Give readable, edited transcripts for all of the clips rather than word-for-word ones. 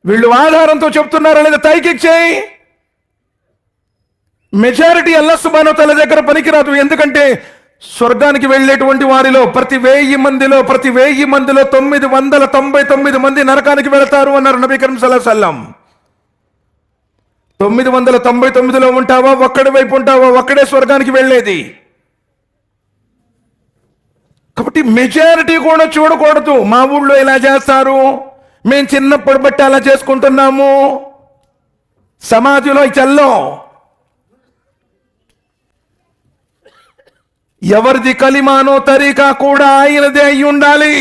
వీళ్ళు ఆధారంతో చెప్తున్నారా లేదా తైకిక్ చేయి. మెజారిటీ అల్లాహ్ సుబ్హానహు వ తఆలా దగ్గర పనికిరాదు. ఎందుకంటే స్వర్గానికి వెళ్ళేటువంటి వారిలో ప్రతి 1000 మందిలో 999 మంది నరకానికి వెళతారు అన్నారు నబీ కరీం సల్లల్లాహు అలైహి వసల్లం. 999లో ఉంటావా, ఒక్కడి వైపు ఉంటావా, ఒక్కడే స్వర్గానికి వెళ్ళేది. కాబట్టి మెజారిటీ కూడా చూడకూడదు. మా ఊళ్ళో ఇలా చేస్తారు, మేము చిన్నప్పుడు బట్టి అలా చేసుకుంటున్నాము, సమాధిలో చల్లో. ఎవరిది కలిమానో తరీకా కూడా ఆయనదే అయి ఉండాలి.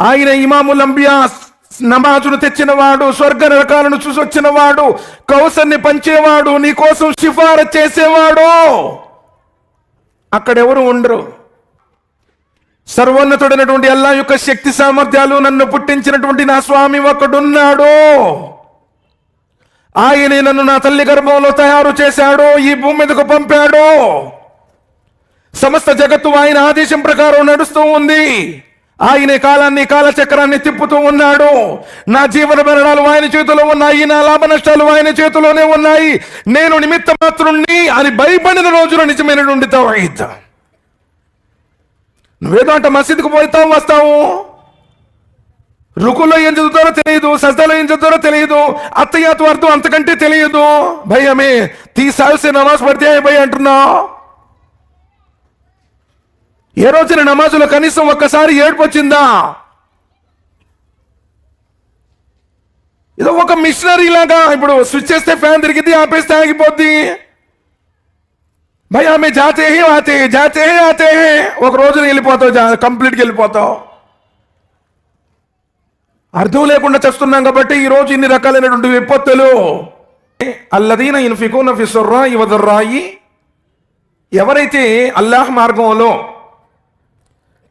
ఆయన ఇమాముల్ అంబియా నమాజును తెచ్చినవాడు, స్వర్గ నరకాలను చూసొచ్చినవాడు, కౌసర్ని పంచేవాడు, నీ కోసం సిఫారసు చేసేవాడు. అక్కడెవరు ఉండరు. సర్వోన్నతుడైనటువంటి అల్లాహ్ యొక్క శక్తి సామర్థ్యాలు, నన్ను పుట్టించినటువంటి నా స్వామి ఒకడున్నాడు. ఆయనే నన్ను నా తల్లి గర్భంలో తయారు చేశాడు, ఈ భూమి మీదకు పంపాడు. సమస్త జగత్తు ఆయన ఆదేశం ప్రకారం నడుస్తూ ఉంది. ఆయనే కాలాన్ని, కాలచక్రాన్ని తిప్పుతూ ఉన్నాడు. నా జీవన మరణాలు ఆయన చేతిలో ఉన్నాయి, నా లాభ నష్టాలు ఆయన చేతిలోనే ఉన్నాయి. నేను నిమిత్త మాత్రుణ్ణి అని భయపడిన రోజులో నిజమైనటువంటి తౌహీద్. నువ్వేదో అంటే మసీదుకు పోతావు, వస్తావు, రుకులో ఏం చదువుతారో తెలియదు, సజ్దాలో ఏం చదువుతారో తెలియదు, అత్తయ్యాతు అర్థం అంతకంటే తెలియదు. భయ్ హమే 30 साल से నమాజ్ పడితే భయ్ అంటున్నావు. ఏ రోజున నమాజులో కనీసం ఒక్కసారి ఏడుపు వచ్చిందా? ఏదో ఒక మిషనరీ లాగా ఇప్పుడు స్విచ్ చేస్తే ఫ్యాన్ తిరిగిద్ది, ఆపేస్తే ఆగిపోద్ది. భయ్ ఆమె జాతే హే ఆతే హే ఒక రోజున వెళ్ళిపోతావు, కంప్లీట్గా వెళ్ళిపోతావు. అర్థం లేకుండా చేస్తున్నాం కాబట్టి ఈరోజు ఇన్ని రకాలైనటువంటి విపత్తులు. అల్లదీన యున్ఫికూన ఫి సర్రాయి వదర్రాయి, ఎవరైతే అల్లాహ్ మార్గంలో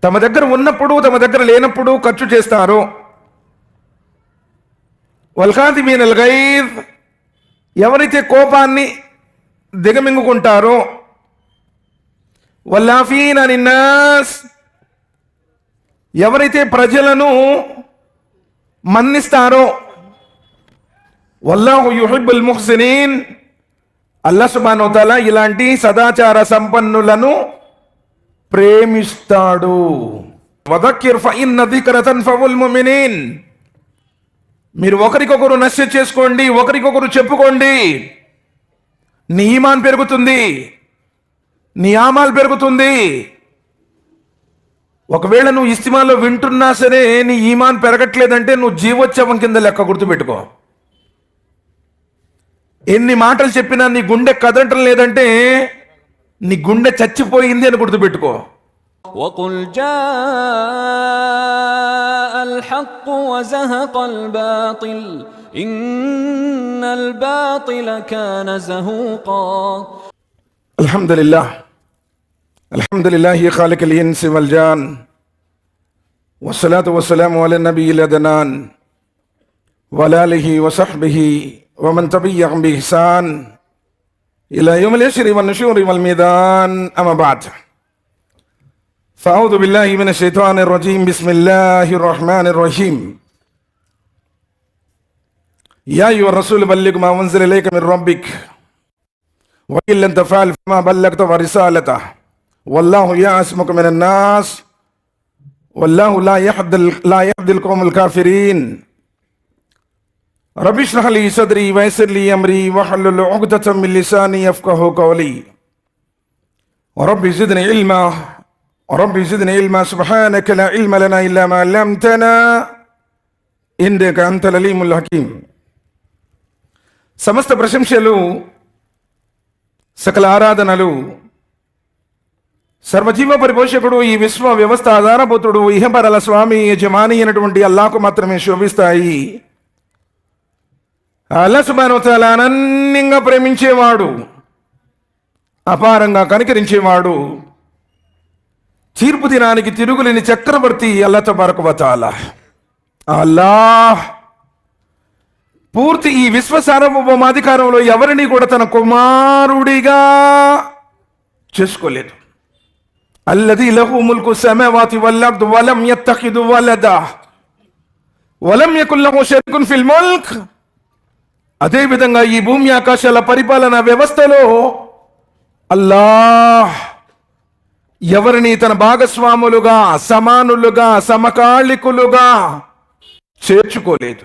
తమ దగ్గర ఉన్నప్పుడు తమ దగ్గర లేనప్పుడు ఖర్చు చేస్తారో, వల్కాదిమీనల్ గైజ్, ఎవరైతే కోపాన్ని దిగమింగుకుంటారో, వల్లాఫీన అనిన్నాస్, ఎవరైతే ప్రజలను మన్నిస్తారో, వల్లాహు యుహిబ్బుల్ ముహ్సినీన్, అల్లాహ్ సుబ్హానహు వ తఆలా ఇలాంటి సదాచార సంపన్నులను ప్రేమిస్తాడు. వదక్కిర్ ఫఇన్న దిక్ర తన్ఫఉల్ ముమినీన్, మీరు ఒకరికొకరు నసిహత్ చేసుకోండి, ఒకరికొకరు చెప్పుకోండి. నీ ఈమాన్ పెరుగుతుంది, నీ ఆమాల్ పెరుగుతుంది. ఒకవేళ నువ్వు ఇస్తిమాలో వింటున్నా సరే నీ ఈమాన్ పెరగట్లేదంటే నువ్వు జీవోత్సవం కింద లెక్క, గుర్తుపెట్టుకో. ఎన్ని మాటలు చెప్పినా నీ గుండె కదలటం లేదంటే నీ గుండె చచ్చిపోయింది అని గుర్తుపెట్టుకో. وَقُلْ جَاءَ الْحَقُّ وَزَهَقَ الْبَاطِلُ إِنَّ الْبَاطِلَ كَانَ زَهُوقًا. الحمد لله خالق الإنس والجان والصلاة والسلام على النبي الأدنان وعلى آله وصحبه ومن تبعهم بإحسان إلى يوم الحشر والنشور والميدان. أما بعد، فأعوذ بالله من الشيطان الرجيم. بسم الله الرحمن الرحيم. يا أيها الرسول بلغ ما أنزل إليك من ربك وإن لم تفعل فما بلغت رسالته والله يعصمك من الناس والله لا يهدي القوم الكافرين. رب اشرح لي صدري ويسر لي أمري واحلل عقدة من لساني يفقهوا قولي. رب زدني علما سبحانك لا علم لنا إلا ما علمتنا إنك أنت العليم الحكيم. సమస్త ప్రశంసలు, సకల ఆరాధనలు సర్వజీవ పరిపోషకుడు, ఈ విశ్వ వ్యవస్థ ఆధారభూతుడు, ఇహపరల స్వామి యజమాని అయినటువంటి అల్లాహకు మాత్రమే శోభిస్తాయి. అల్లాహ్ సుబ్హానహు వ తఆలా అనన్యంగా ప్రేమించేవాడు, అపారంగా కనికరించేవాడు, తీర్పు దినానికి తిరుగులేని చక్రవర్తి అల్లాహ్ తబారక వ తఆలా. అల్లాహ్ పూర్తి ఈ విశ్వ సార్వభౌమాధికారంలో ఎవరిని కూడా తన కుమారుడిగా చేసుకోలేదు. అల్లదీ లహు ముల్కు సమావాతి వల్ అర్ద్ వలం యత్తఖిదు వలదా. వలం యకుల్ లహు షరీకున్ ఫిల్ ముల్క్. అదేవిధంగా ఈ భూమి ఆకాశాల పరిపాలన వ్యవస్థలో అల్లాహ్ ఎవరిని తన భాగస్వాములుగా, సమానులుగా, సమకాళికులుగా చేర్చుకోలేదు.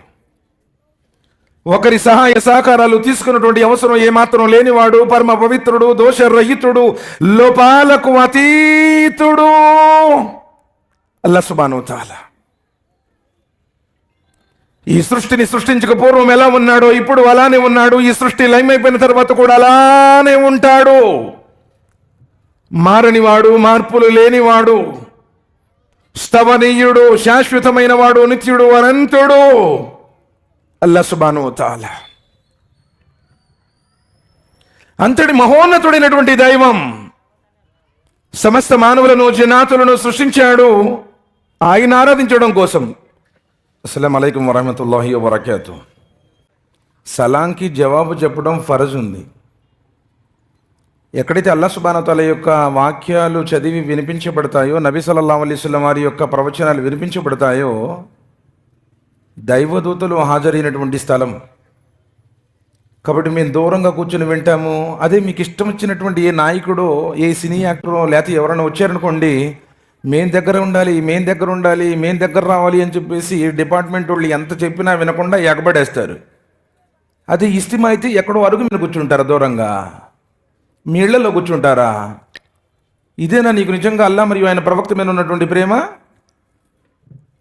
ఒకరి సహాయ సహకారాలు తీసుకున్నటువంటి అవసరం ఏమాత్రం లేనివాడు, పరమ పవిత్రుడు, దోషరహితుడు, లోపాలకు అతీతుడు అల్లాహ్ సుబ్హానహు వ తఆలా. ఈ సృష్టిని సృష్టించక పూర్వం ఎలా ఉన్నాడో ఇప్పుడు అలానే ఉన్నాడు. ఈ సృష్టి లయమైపోయిన తర్వాత కూడా అలానే ఉంటాడు. మారనివాడు, మార్పులు లేనివాడు, స్తవనీయుడు, శాశ్వతమైన వాడు, నిత్యుడు, అనంతుడు అల్లాహ్ సుబ్హానహు వ తఆలా. అంతటి మహోన్నతుడైనటువంటి దైవం సమస్త మానవులను, జనాతులను సృష్టించాడు ఆయన ఆరాధించడం కోసం. అస్సలాము అలైకుం వరహమతుల్లాహి వబరకాతు. సలాంకి జవాబు చెప్పడం ఫరజ్ ఉంది. ఎక్కడైతే అల్లాహ్ సుబ్హానహు వ తఆలా యొక్క వాక్యాలు చదివి వినిపించబడతాయో, నబీ సల్లల్లాహు అలైహి వసల్లం వారి యొక్క ప్రవచనాలు వినిపించబడతాయో, దైవదూతలు హాజరైనటువంటి స్థలం కాబట్టి మేము దూరంగా కూర్చొని వింటాము. అదే మీకు ఇష్టం వచ్చినటువంటి ఏ నాయకుడో, ఏ సినీ యాక్టరో, లేకపోతే ఎవరైనా వచ్చారనుకోండి, మేం దగ్గర ఉండాలి, మేం దగ్గర ఉండాలి, మేం దగ్గర రావాలి అని చెప్పేసి డిపార్ట్మెంట్ వాళ్ళు ఎంత చెప్పినా వినకుండా ఎగబడేస్తారు. అది ఇస్తిమా అయితే ఎక్కడో అరుగు మీద కూర్చుంటారా, దూరంగా మీ ఇళ్లలో కూర్చుంటారా? ఇదేనా నీకు నిజంగా అల్లా మరియు ఆయన ప్రవక్త మీద ఉన్నటువంటి ప్రేమ?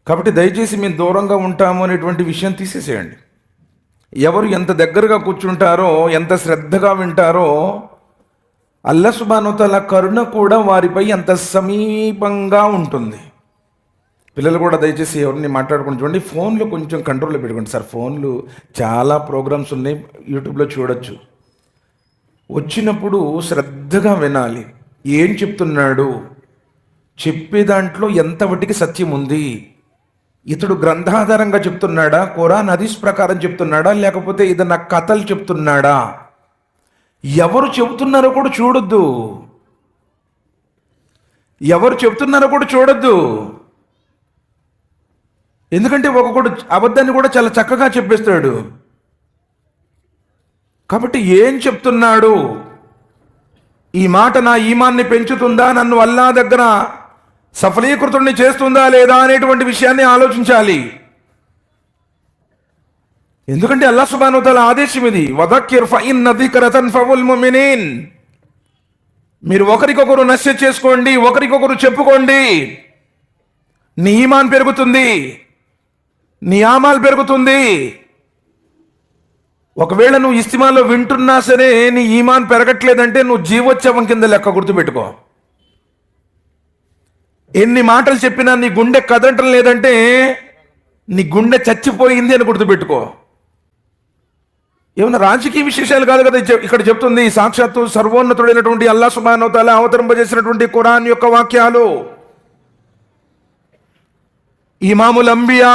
కాబట్టి దయచేసి మేము దూరంగా ఉంటాము అనేటువంటి విషయం తీసేసేయండి. ఎవరు ఎంత దగ్గరగా కూర్చుంటారో, ఎంత శ్రద్ధగా వింటారో, అల్లాహ్ సుబ్హానహు వ తఆలా కరుణ కూడా వారిపై అంత సమీపంగా ఉంటుంది. పిల్లలు కూడా దయచేసి ఎవరిని మాట్లాడుకుని చూడండి. ఫోన్లు కొంచెం కంట్రోల్లో పెట్టుకోండి సార్. ఫోన్లు చాలా ప్రోగ్రామ్స్ ఉన్నాయి, యూట్యూబ్లో చూడొచ్చు. వచ్చినప్పుడు శ్రద్ధగా వినాలి. ఏం చెప్తున్నాడు, చెప్పే దాంట్లో ఎంతవటికి సత్యం ఉంది, ఇతడు గ్రంథాధారంగా చెప్తున్నాడా, ఖురాన్ హదీస్ ప్రకారం చెప్తున్నాడా, లేకపోతే ఏదన్నా కథలు చెప్తున్నాడా, ఎవరు చెబుతున్నారో కూడా చూడొద్దు. ఎవరు చెబుతున్నారో కూడా చూడొద్దు. ఎందుకంటే ఒక్కొక్కడు అబద్ధాన్ని కూడా చాలా చక్కగా చెప్పేస్తాడు. కాబట్టి ఏం చెప్తున్నాడు, ఈ మాట నా ఈమాన్ని పెంచుతుందా, నన్ను అల్లాహ్ దగ్గర సఫలీకృతుడిని చేస్తుందా లేదా అనేటువంటి విషయాన్ని ఆలోచించాలి. ఎందుకంటే అల్లాహ్ సుబ్హానహు వ తఆలా ఆదేశం ఇది, వదక్కిర్ ఫఇన్న దిక్ర తన్ఫఉల్ ముమినీన్. మీరు ఒకరికొకరు నసిహత్ చేసుకోండి, ఒకరికొకరు చెప్పుకోండి. నీ ఈమాన్ పెరుగుతుంది, నీ ఆమాల్ పెరుగుతుంది. ఒకవేళ నువ్వు ఇస్తిమాలో వింటున్నా సరే నీ ఈమాన్ పెరగట్లేదంటే నువ్వు జీవోత్సవం కింద లెక్క, గుర్తుపెట్టుకో. ఎన్ని మాటలు చెప్పినా నీ గుండె కదలటం లేదంటే నీ గుండె చచ్చిపోయింది అని గుర్తుపెట్టుకో. ఏమన్నా రాజకీయ విశేషాలు కాదు కదా ఇక్కడ చెప్తుంది. సాక్షాత్తు సర్వోన్నతుడైనటువంటి అల్లాహ్ సుబ్హానహు వ తఆలా అవతరింపజేసినటువంటి ఖురాన్ యొక్క వాక్యాలు. ఇమాముల్ అంబియా,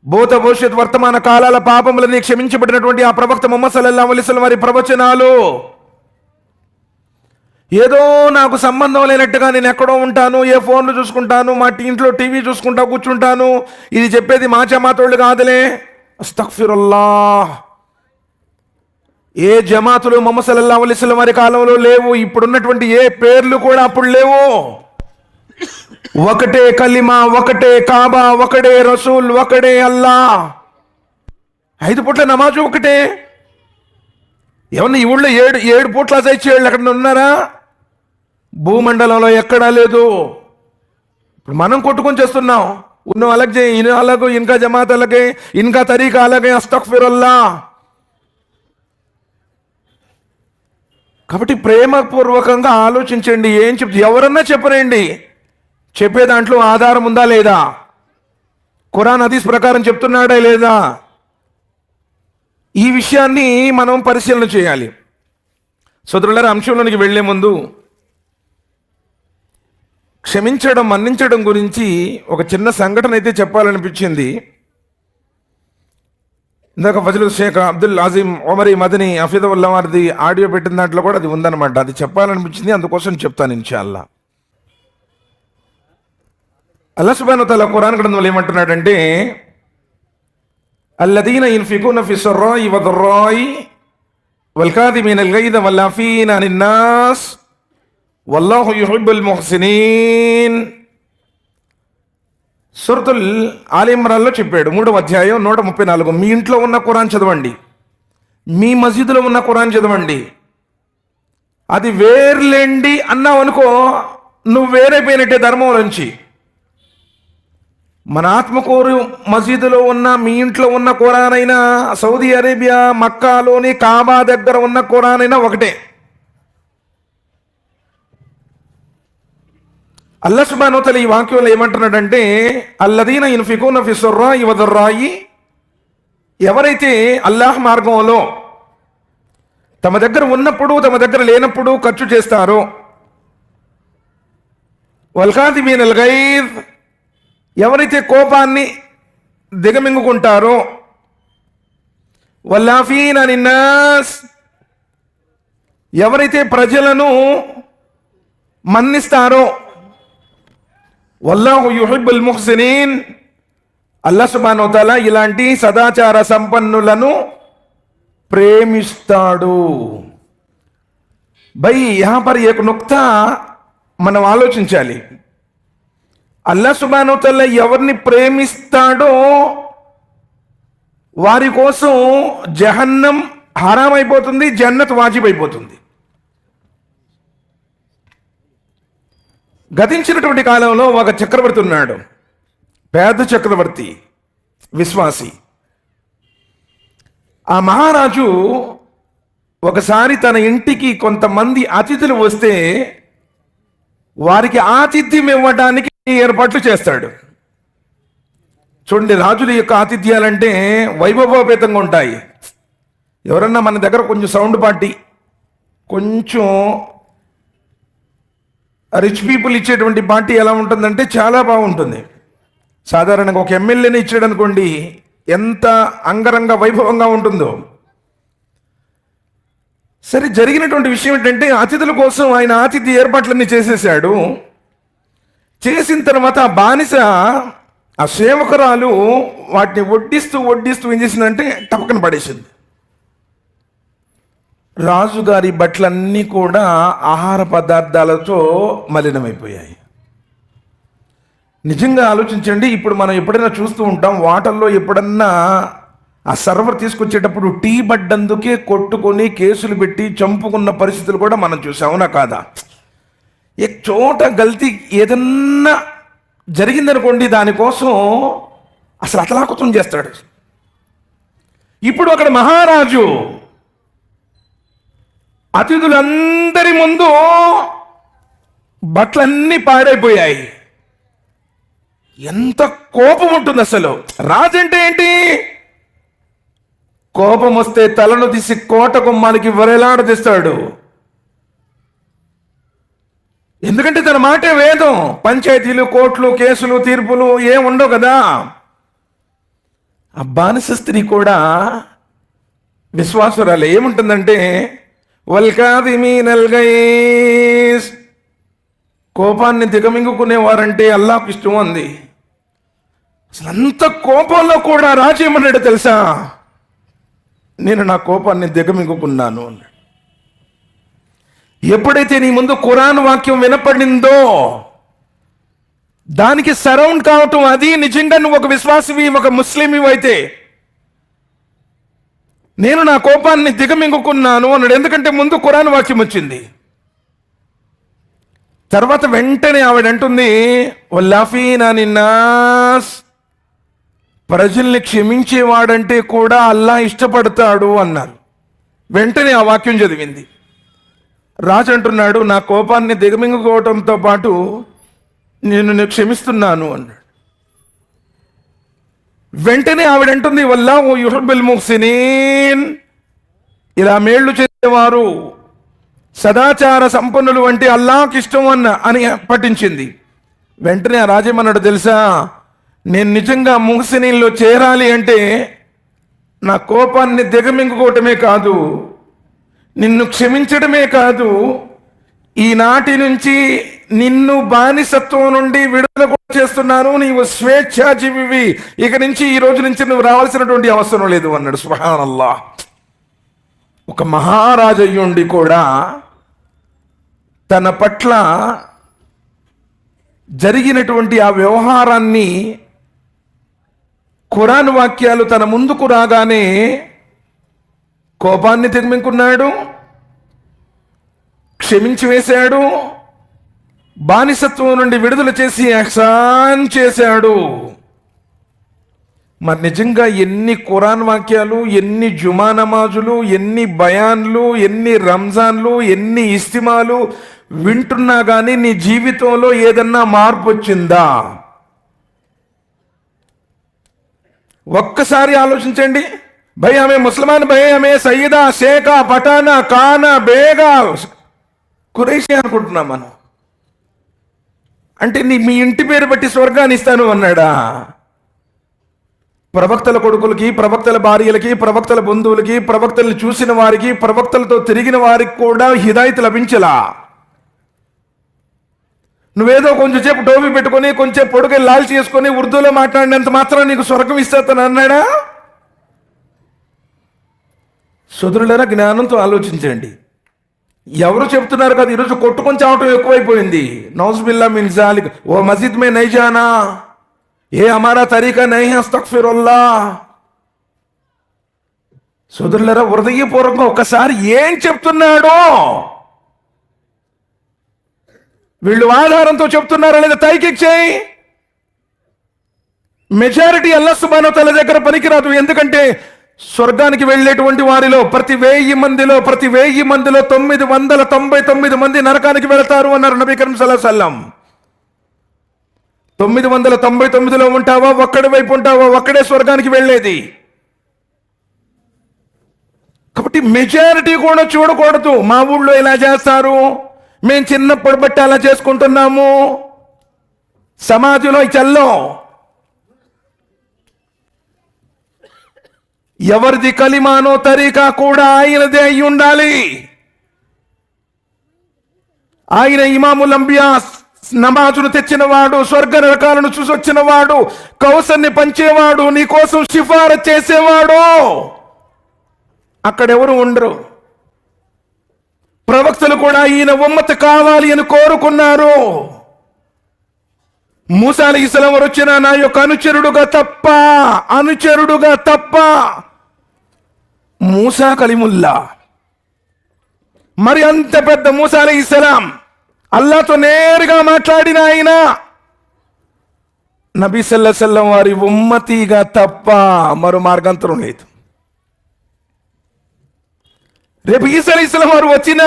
భూత భవిష్యత్ వర్తమాన కాలాల పాపములని క్షమించబడినటువంటి ఆ ప్రవక్త ముహమ్మద్ సల్లల్లాహు అలైహి వసల్లం వారి ప్రవచనాలు. ఏదో నాకు సంబంధం లేనట్టుగా నేను ఎక్కడో ఉంటాను, ఏ ఫోన్లు చూసుకుంటాను, మా ఇంట్లో టీవీ చూసుకుంటా కూర్చుంటాను, ఇది చెప్పేది మా జమాతోళ్ళు కాదులే. అస్తగ్ఫిరుల్లాహ్. ఏ జమాతులు ముహమ్మద్ సల్లల్లాహు అలైహి వసల్లం వారి కాలంలో లేవు. ఇప్పుడున్నటువంటి ఏ పేర్లు కూడా అప్పుడు లేవు. ఒకటే కలిమా, ఒకటే కాబా, ఒకటే రసూల్, ఒకటే అల్లాహ్. 5 పూట్ల నమాజు ఒకటే. ఏమన్నా ఈ ఊళ్ళో 7 పూట్ల అజైచేళ్ళు ఎక్కడ ఉన్నారా? భూమండలంలో ఎక్కడా లేదు. ఇప్పుడు మనం కొట్టుకొని చేస్తున్నాం. ఉన్న అలాగే ఇన్ అలాగో, ఇన్కా జమాత్ అలాగే, ఇన్కా తరీకా అలాగే. అస్తగ్ఫిరుల్లాహ్. కాబట్టి ప్రేమపూర్వకంగా ఆలోచించండి. ఏం ఎవరన్నా చెప్పరండి, చెప్పే దాంట్లో ఆధారం ఉందా లేదా, ఖురాన్ హదీస్ ప్రకారం చెప్తున్నాడా లేదా, ఈ విషయాన్ని మనం పరిశీలన చేయాలి. సోదరులారా, అంశంలోనికి వెళ్లే ముందు క్షమించడం, మన్నించడం గురించి ఒక చిన్న సంఘటన అయితే చెప్పాలనిపించింది. ఇందాక ఫజలుల్ షేక్ అబ్దుల్ అజీం ఒమరీ మదనీ హఫీజుల్లాహ్ వారిది ఆడియో పెట్టిన దాంట్లో కూడా అది ఉందన్నమాట. అది చెప్పాలనిపించింది, అందుకోసం చెప్తాను ఇన్షాల్లా. అల్లాహ్ సుబ్హానహు వ తఆలా ఖురాన్ గ్రంథంలో ఏమంటున్నాడంటే, అల్లదీన యున్ఫికూన ఫి సర్రాయి వదర్రాయి వల్కాదిమీనల్ గైద వల్ఆఫీన అనిన్ నాస్ వల్లాహు యుహిబ్బుల్ ముహ్సినీన్. సూరతుల్ ఆల్ ఇమ్రాన్లో చెప్పాడు, 3వ అధ్యాయం 134. మీ ఇంట్లో ఉన్న ఖురాన్ చదవండి, మీ మసీదులో ఉన్న ఖురాన్ చదవండి. అది వేర్లేండి అన్నావు అనుకో, నువ్వు వేరైపోయినట్టే ధర్మం నుంచి. మన ఆత్మకూరు మసీదులో ఉన్న, మీ ఇంట్లో ఉన్న ఖురాన్ అయినా, సౌదీ అరేబియా మక్కాలోని కాబా దగ్గర ఉన్న ఖురాన్ అయినా ఒకటే. అల్లాహ్ సుబ్హానహు వ తఆలా ఈ వాక్యంలో ఏమంటున్నాడంటే, అల్లదీన యున్ఫికూన ఫి సర్రాయి వదర్రాయి, ఎవరైతే అల్లాహ్ మార్గంలో తమ దగ్గర ఉన్నప్పుడు తమ దగ్గర లేనప్పుడు ఖర్చు చేస్తారో, వల్కాదిమీనల్ గైద్, ఎవరైతే కోపాన్ని దిగమింగుకుంటారో, వల్ఆఫీన అనిన్ నాస్, ఎవరైతే ప్రజలను మన్నిస్తారో, వల్లాహు యుహిబ్బుల్ ముహ్సినీన్, అల్లాహ్ సుబ్హానహు వ తఆలా ఇలాంటి సదాచార సంపన్నులను ప్రేమిస్తాడు. భయ్ యహా పర్ ఏక్ నుక్తా మనం ఆలోచించాలి. అల్లాహ్ సుబ్హానహు వ తఆలా ఎవరిని ప్రేమిస్తాడో వారి కోసం జహన్నం హరాం అయిపోతుంది, జన్నత్ వాజిబ్ అయిపోతుంది. గతించినటువంటి కాలంలో ఒక చక్రవర్తి ఉన్నాడు, పేద చక్రవర్తి, విశ్వాసి. ఆ మహారాజు ఒకసారి తన ఇంటికి కొంతమంది అతిథులు వస్తే వారికి ఆతిథ్యం ఇవ్వడానికి ఏర్పాట్లు చేస్తాడు. చూడండి, రాజుల యొక్క ఆతిథ్యాలంటే వైభవోపేతంగా ఉంటాయి. ఎవరన్నా మన దగ్గర కొంచెం సౌండ్ పార్టీ, కొంచెం రిచ్ పీపుల్ ఇచ్చేటువంటి పార్టీ ఎలా ఉంటుందంటే చాలా బాగుంటుంది. సాధారణంగా ఒక ఎమ్మెల్యేని ఇచ్చాడు అనుకోండి, ఎంత అంగరంగ వైభవంగా ఉంటుందో. సరే, జరిగినటువంటి విషయం ఏంటంటే అతిథుల కోసం ఆయన ఆతిథ్య ఏర్పాట్లన్నీ చేసేసాడు. చేసిన తర్వాత ఆ బానిస, ఆ సేవకురాలు వాటిని వడ్డిస్తూ వడ్డిస్తూ ఏం చేసిందంటే టపకన పడేసింది. రాజుగారి బట్టలన్నీ కూడా ఆహార పదార్థాలతో మలినమైపోయాయి. నిజంగా ఆలోచించండి, ఇప్పుడు మనం ఎప్పుడైనా చూస్తూ ఉంటాం, వాటర్లో ఎప్పుడన్నా ఆ సర్వర్ తీసుకొచ్చేటప్పుడు టీ బడ్డందుకే కొట్టుకొని కేసులు పెట్టి చంపుకున్న పరిస్థితులు కూడా మనం చూసాం, అవునా కాదా? ఏ చోట గల్తీ ఏదన్నా జరిగిందనుకోండి, దానికోసం అసలు అతలాకుతం చేస్తాడు. ఇప్పుడు అక్కడ మహారాజు అతిథులందరి ముందు బట్టలన్నీ పాడైపోయాయి. ఎంత కోపం ఉంటుంది అసలు. రాజు అంటే ఏంటి? కోపం వస్తే తలను తీసి కోట గుమ్మానికి వరెలాడదీస్తాడు. ఎందుకంటే తన మాటే వేదం. పంచాయతీలు, కోర్టులు, కేసులు, తీర్పులు ఏం ఉండవు కదా. ఆ బానిస స్త్రీ కూడా విశ్వాసురాలు. ఏముంటుందంటే వల్కాదిమీనల్ గైజ్, కోపాన్ని దిగమింగుకునేవారంటే అల్లాహ్కు ఇష్టం అంది. అసలు అంత కోపంలో కూడా రాజు ఏమన్నాడు తెలుసా? నేను నా కోపాన్ని దిగమింగుకున్నాను అన్నాడు. ఎప్పుడైతే నీ ముందు ఖురాన్ వాక్యం వినపడిందో, దానికి సరౌండ్ కావటం, అది నిజంగా నువ్వు ఒక విశ్వాసివి, ఒక ముస్లింవి అయితే, నేను నా కోపాన్ని దిగమింగుకున్నాను అన్నాడు. ఎందుకంటే ముందు ఖురాన్ వాక్యం వచ్చింది. తర్వాత వెంటనే ఆవిడ అంటుంది, వల్లాఫీనా నిన్నాస్, ప్రజల్ని క్షమించేవాడంటే కూడా అల్లాహ్ ఇష్టపడతాడు అన్నారు. వెంటనే ఆ వాక్యం చదివింది. రాజు అంటున్నాడు, నా కోపాన్ని దిగమింగుకోవటంతో పాటు నేను క్షమిస్తున్నాను అన్నాడు. వెంటనే ఆవిడంటుంది, వల్లాహు యుహిబ్బుల్ ముహ్సినీన్, ఇలా మేళ్లు చేసేవారు, సదాచార సంపన్నులు అంటే అల్లాహ్కి ఇష్టం అని పఠించింది. వెంటనే ఆ రాజేమన్నాడు తెలుసా? నేను నిజంగా ముహ్సినీన్లో చేరాలి అంటే నా కోపాన్ని దిగమింగుకోవటమే కాదు, నిన్ను క్షమించడమే కాదు, ఈనాటి నుంచి నిన్ను బానిసత్వం నుండి విడుదల కూడా చేస్తున్నాను, నీవు స్వేచ్ఛాజీవివి, ఇక నుంచి ఈ రోజు నుంచి నువ్వు రావాల్సినటువంటి అవసరం లేదు అన్నాడు. సుబ్హానల్లాహ్. ఒక మహారాజయ్యుండి కూడా తన పట్ల జరిగినటువంటి ఆ వ్యవహారాన్ని ఖురాన్ వాక్యాలు తన ముందుకు రాగానే కోపాన్ని తెగమింకున్నాడు, క్షమించి వేశాడు, బానిసత్వం నుండి విడుదల చేసి ఇహ్సాన్ చేశాడు. మరి నిజంగా ఎన్ని ఖురాన్ వాక్యాలు, ఎన్ని జుమా నమాజులు, ఎన్ని బయాన్లు, ఎన్ని రంజాన్లు, ఎన్ని ఇస్తిమాలు వింటున్నా కానీ నీ జీవితంలో ఏదన్నా మార్పు వచ్చిందా? ఒక్కసారి ఆలోచించండి. భయ్ ఆమె ముసల్మాన్, భయ్ ఆమె సయ్యిదా, షేఖా, పఠానా, కానా, బేగా, కురైషి అనుకుంటున్నాం మనం. అంటే మీ ఇంటి పేరు బట్టి స్వర్గాన్ని ఇస్తాను అన్నాడా? ప్రవక్తల కొడుకులకి, ప్రవక్తల భార్యలకి, ప్రవక్తల బంధువులకి, ప్రవక్తల్ని చూసిన వారికి, ప్రవక్తలతో తిరిగిన వారికి కూడా హిదాయత్ లభించలా. నువ్వేదో కొంచెం సేపు టోపీ పెట్టుకొని కొంచెం పొడుగు లాల్ చేసుకొని ఉర్దూలో మాట్లాడినంత మాత్రం నీకు స్వర్గం ఇస్తాను అన్నాడా? సోదరులారా, జ్ఞానంతో ఆలోచించండి. ఎవరు చెప్తున్నారు కదా, ఈరోజు కొట్టుకొని చావటం ఎక్కువైపోయింది. నౌజుబిల్లా మిన్ జాలిక్, ఓ మస్జిద్ మే నహీ జానా, ఏ హమారా తరీకా నహీ హై అస్తగ్ఫిరుల్లాహ్. సోదరులారా, హృదయపూర్వకంగా ఒక్కసారి ఏం చెప్తున్నాడో, వీళ్ళు ఆధారంతో చెప్తున్నారా లేదా తైకిక్ చేయి. మెజారిటీ అల్లాహ్ సుబ్హానహు వ తఆలా దగ్గర పనికిరాదు. ఎందుకంటే స్వర్గానికి వెళ్ళేటువంటి వారిలో ప్రతి 1000 మందిలో 999 మంది నరకానికి వెళతారు అన్నారు నబీ కరీం సల్లల్లాహు అలైహి వసల్లం. 999లో ఉంటావా, ఒక్కడి వైపు ఉంటావా, ఒక్కడే స్వర్గానికి వెళ్ళేది. కాబట్టి మెజారిటీ కూడా చూడకూడదు. మా ఊళ్ళో ఇలా చేస్తారు, మేము చిన్నప్పుడు బట్టి అలా చేసుకుంటున్నాము, సమాధిలో చల్లో. ఎవరిది కలిమానో తరీకా కూడా ఆయనదే అయి ఉండాలి. ఆయన ఇమాముల్ అంబియా, నమాజును తెచ్చినవాడు, స్వర్గ నరకాలను చూసొచ్చినవాడు, కౌసర్ని పంచేవాడు, నీ కోసం సిఫారసు చేసేవాడు. అక్కడెవరు ఉండరు. ప్రవక్తలు కూడా ఈయన ఉమ్మత్ కావాలి అని కోరుకున్నారు. మూసా అలైహిస్సలాం వారు వచ్చిన నా యొక్క అనుచరుడుగా తప్ప మూసా కలీముల్లా. మరి అంత పెద్ద మూసా అలైహిస్సలాం అల్లాహ్తో నేరుగా మాట్లాడిన ఆయన నబీ సల్లల్లాహు అలైహి వసల్లం వారి ఉమ్మతిగా తప్ప మరో మార్గాంతరం లేదు. రేపు ఈసా అలైహిస్సలాం వారు వచ్చిన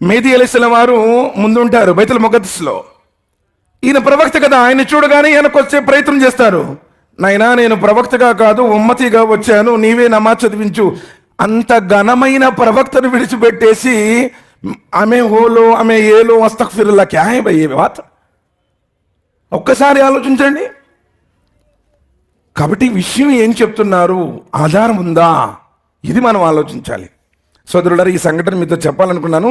మెహదీ అలైహిస్సలాం వారు ముందుంటారు బైతుల్ ముఖద్దస్లో. ఈయన ప్రవక్త కదా, ఆయన చూడగానే ఈయనకు వచ్చే ప్రయత్నం చేస్తారు. నాయనా, నేను ప్రవక్తగా కాదు ఉమ్మతిగా వచ్చాను, నీవే నమాజ్ చదివించు. అంత ఘనమైన ప్రవక్తను విడిచిపెట్టేసి ఆమె హోలో ఆమె ఏలో అస్తగ్ఫిరుల్లాహ్ క్యా హై భయ్ బాత్. ఒక్కసారి ఆలోచించండి. కాబట్టి విషయం ఏం చెప్తున్నారు, ఆధారం ఉందా, ఇది మనం ఆలోచించాలి. సోదరులారా, ఈ సంఘటన మీతో చెప్పాలనుకున్నాను.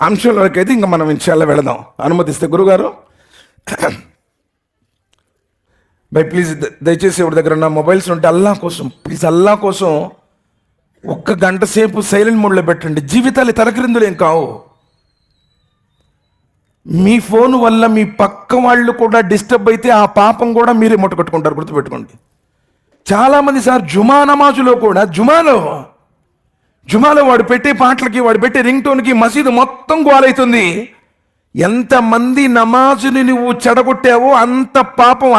అంశంలోకి అయితే ఇంకా మనం ఇన్షాల్లా వెళదాం, అనుమతిస్తే గురుగారు. బై ప్లీజ్, దయచేసి ఎవరి దగ్గర ఉన్న మొబైల్స్ ఉంటే అల్లాహ్ కోసం ప్లీజ్, అల్లాహ్ కోసం 1 గంట సేపు సైలెంట్ మోడ్లో పెట్టండి. జీవితాలు తలక్రిందులు ఏం కావు. మీ ఫోన్ వల్ల మీ పక్క వాళ్ళు కూడా డిస్టర్బ్ అయితే ఆ పాపం కూడా మీరే ముట్టకట్టుకుంటారు, గుర్తుపెట్టుకోండి. చాలామంది సార్ జుమా నమాజులో కూడా జుమాలో వాడు పెట్టే పాటలకి, వాడు పెట్టే రింగ్ టోన్కి మసీదు మొత్తం గోలవుతుంది. ఎంతమంది నమాజుని నువ్వు చెడగొట్టావో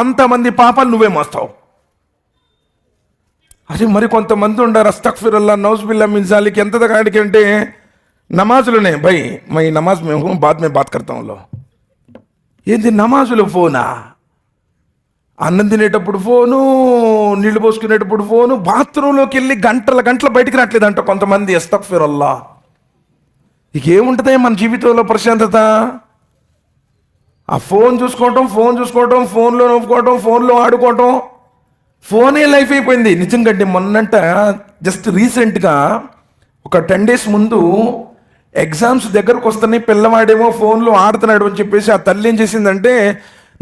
అంతమంది పాపాలు నువ్వే మోస్తావు. అదే మరి కొంతమంది ఉండారు అస్తగ్ఫిరుల్లాహ్ నౌజుబిల్లా మిన్ జాలిక్. ఎంత కాడికి అంటే నమాజులోనే భయ్ మై నమాజ్ మే హూ బాద్ మే బాత్ కర్తా హూం. ఏంది నమాజులో ఫోనా? అన్నం తినేటప్పుడు ఫోను, నీళ్లు పోసుకునేటప్పుడు ఫోను, బాత్రూంలోకి వెళ్ళి గంటలు బయటికి రావట్లేదంట కొంతమంది. అస్తగ్ఫిరుల్లాహ్. ఇకేముంటుంది మన జీవితంలో ప్రశాంతత? ఆ ఫోన్ చూసుకోవటం, ఫోన్లో నవ్వుకోవటం, ఫోన్లో ఆడుకోవటం, ఫోనే లైఫ్ అయిపోయింది. నిజంగా మొన్నంట జస్ట్ రీసెంట్గా ఒక 10 days ముందు ఎగ్జామ్స్ దగ్గరకు వస్తున్నాయి, పిల్లవాడేమో ఫోన్లో ఆడుతున్నాడు అని చెప్పేసి ఆ తల్లి ఏం చేసిందంటే,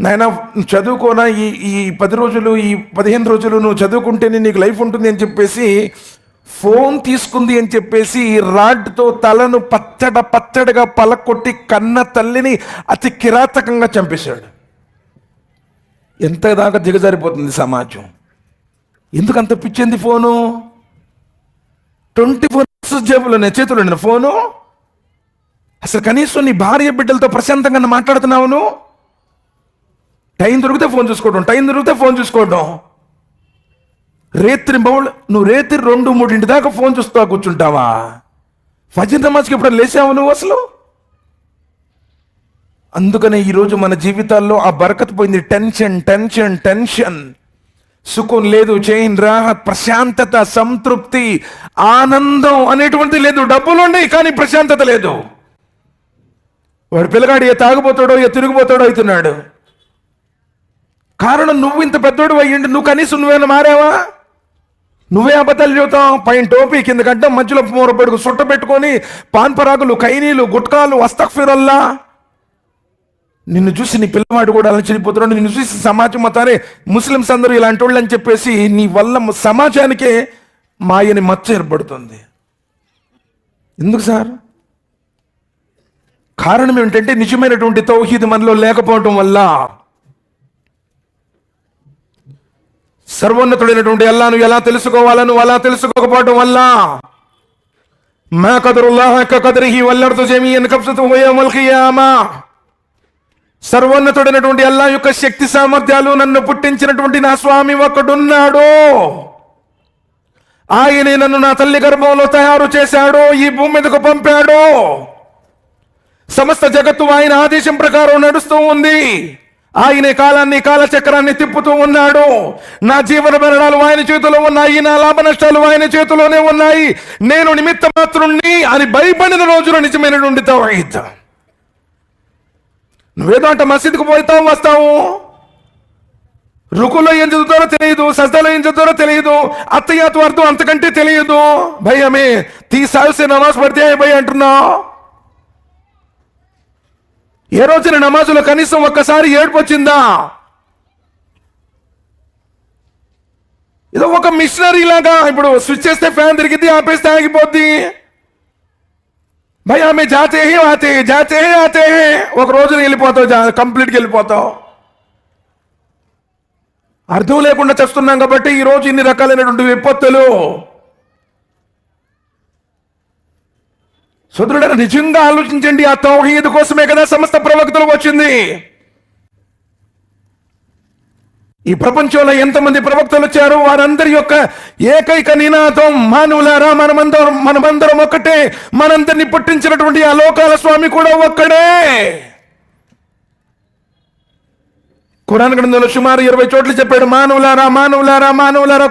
నాయన చదువుకోనా, ఈ 10 రోజులు, ఈ 15 రోజులు నువ్వు చదువుకుంటేనే నీకు లైఫ్ ఉంటుంది అని చెప్పేసి ఫోన్ తీసుకుంది అని చెప్పేసి రాడ్తో తలను పచ్చడిగా పలకొట్టి కన్న తల్లిని అతి కిరాతకంగా చంపేశాడు. ఎంత దాకా దిగజారిపోతుంది సమాజం. ఎందుకు అంత పిచ్చింది ఫోను? 24 hours జేబులోనే, చేతులు ఫోను. అసలు కనీసం నీ భార్య బిడ్డలతో ప్రశాంతంగా మాట్లాడుతున్నావు నువ్వు? టైం దొరికితే ఫోన్ చూసుకోవడం, నువ్వు రేత్రి 2-3 దాకా ఫోన్ చూస్తా కూర్చుంటావా? ఫజర్ నమాజ్కి ఎప్పుడు లేచావు నువ్వు అసలు? అందుకనే ఈరోజు మన జీవితాల్లో ఆ బరకత్ పోయింది. టెన్షన్, సుఖం లేదు, చైన్ రాహత్, ప్రశాంతత, సంతృప్తి, ఆనందం అనేటువంటిది లేదు. డబ్బులు ఉన్నాయి కానీ ప్రశాంతత లేదు. వాడు పిల్లగాడు ఏ తాగుపోతాడో ఏ తిరిగిపోతాడో అవుతున్నాడు. కారణం నువ్వు ఇంత పెద్దోడు అయ్యిండు, నువ్వు కనీసం నువ్వేమైనా మారావా? నువ్వే అబద్ధాలు చెబుతావు. పైన టోపీ, కింద గడ్డం, మధ్యలో మూరపెడుకు సుట్ట పెట్టుకొని పాన్పరాగులు, ఖైనీలు, గుట్కాలు, అస్తగ్ఫిరుల్లా. నిన్ను చూసి నీ పిల్లవాడు కూడా అలా చెడిపోతున్నాడు. నిన్ను చూసి సమాజం మొత్తానే ముస్లిమ్స్ అందరూ ఇలాంటి వాళ్ళు అని చెప్పేసి నీ వల్ల సమాజానికే మాయని మచ్చ ఏర్పడుతుంది. ఎందుకు సార్? కారణం ఏమిటంటే నిజమైనటువంటి తౌహీద్ మనలో లేకపోవటం వల్ల. సర్వోన్నతుడైనటువంటి అల్లాహ్ను ఎలా తెలుసుకోవాలను అలా తెలుసుకోకపోవటం వల్ల. మా ఖదరుల్లాహ్ హక్క ఖదరిహి వల్ అర్దు జమీఅన్ కబ్జతుహు యౌమల్ ఖియామా. సర్వోన్నతుడైనటువంటి అల్లాహ్ యొక్క శక్తి సామర్థ్యాలు, నన్ను పుట్టించినటువంటి నా స్వామి ఒక్కడున్నాడు. ఆయనే నన్ను నా తల్లి గర్భంలో తయారు చేశాడు, ఈ భూమి మీదకు పంపాడు. సమస్త జగత్తు ఆయన ఆదేశం ప్రకారం నడుస్తూ ఉంది. ఆయనే కాలాన్ని, కాలచక్రాన్ని తిప్పుతూ ఉన్నాడు. నా జీవన మరణాలు ఆయన చేతిలో ఉన్నాయి, నా లాభ నష్టాలు ఆయన చేతిలోనే ఉన్నాయి. నేను నిమిత్త మాత్రుణ్ణి అని భయపడిన రోజున నిజమైనటువంటి తౌహీద్. నువ్వేదో అంటే మసీదుకు పోతావు, వస్తావు, రుకులో ఏం చదువుతారో తెలియదు, సజ్దాలో ఏం చదువుతారో తెలియదు, అత్తయ్యాతు అర్థం అంతకంటే తెలియదు. భయ్ హమే 30 साल से నమాజ్ పడితే భయ్ అంటున్నావు. ఏ రోజున నమాజులో కనీసం ఒక్కసారి ఏడుపు వచ్చిందా? ఏదో ఒక మిషనరీ లాగా ఇప్పుడు స్విచ్ చేస్తే ఫ్యాన్ తిరిగిద్ది, ఆపేస్తే ఆగిపోద్ది. భయ్ ఆమె జాతే ఆతే ఒక రోజున వెళ్ళిపోతావు, కంప్లీట్గా వెళ్ళిపోతావు. అర్థం లేకుండా చేస్తున్నాం కాబట్టి ఈ రోజు ఇన్ని రకాలైనటువంటి విపత్తులు. సోదరులారా, నిజంగా ఆలోచించండి. ఆ తౌహీద్ కోసమే కదా సమస్త ప్రవక్తలు వచ్చింది. ఈ ప్రపంచంలో ఎంతమంది ప్రవక్తలు వచ్చారు, వారందరి యొక్క ఏకైక నినాదం మానవులారా మనమందరం ఒక్కటే. మనందరినీ పుట్టించినటువంటి ఆ లోకాల స్వామి కూడా ఒక్కడే. ఖురాన్ గ్రంథంలో సుమారు 20 చోట్ల చెప్పాడు మానవులారా.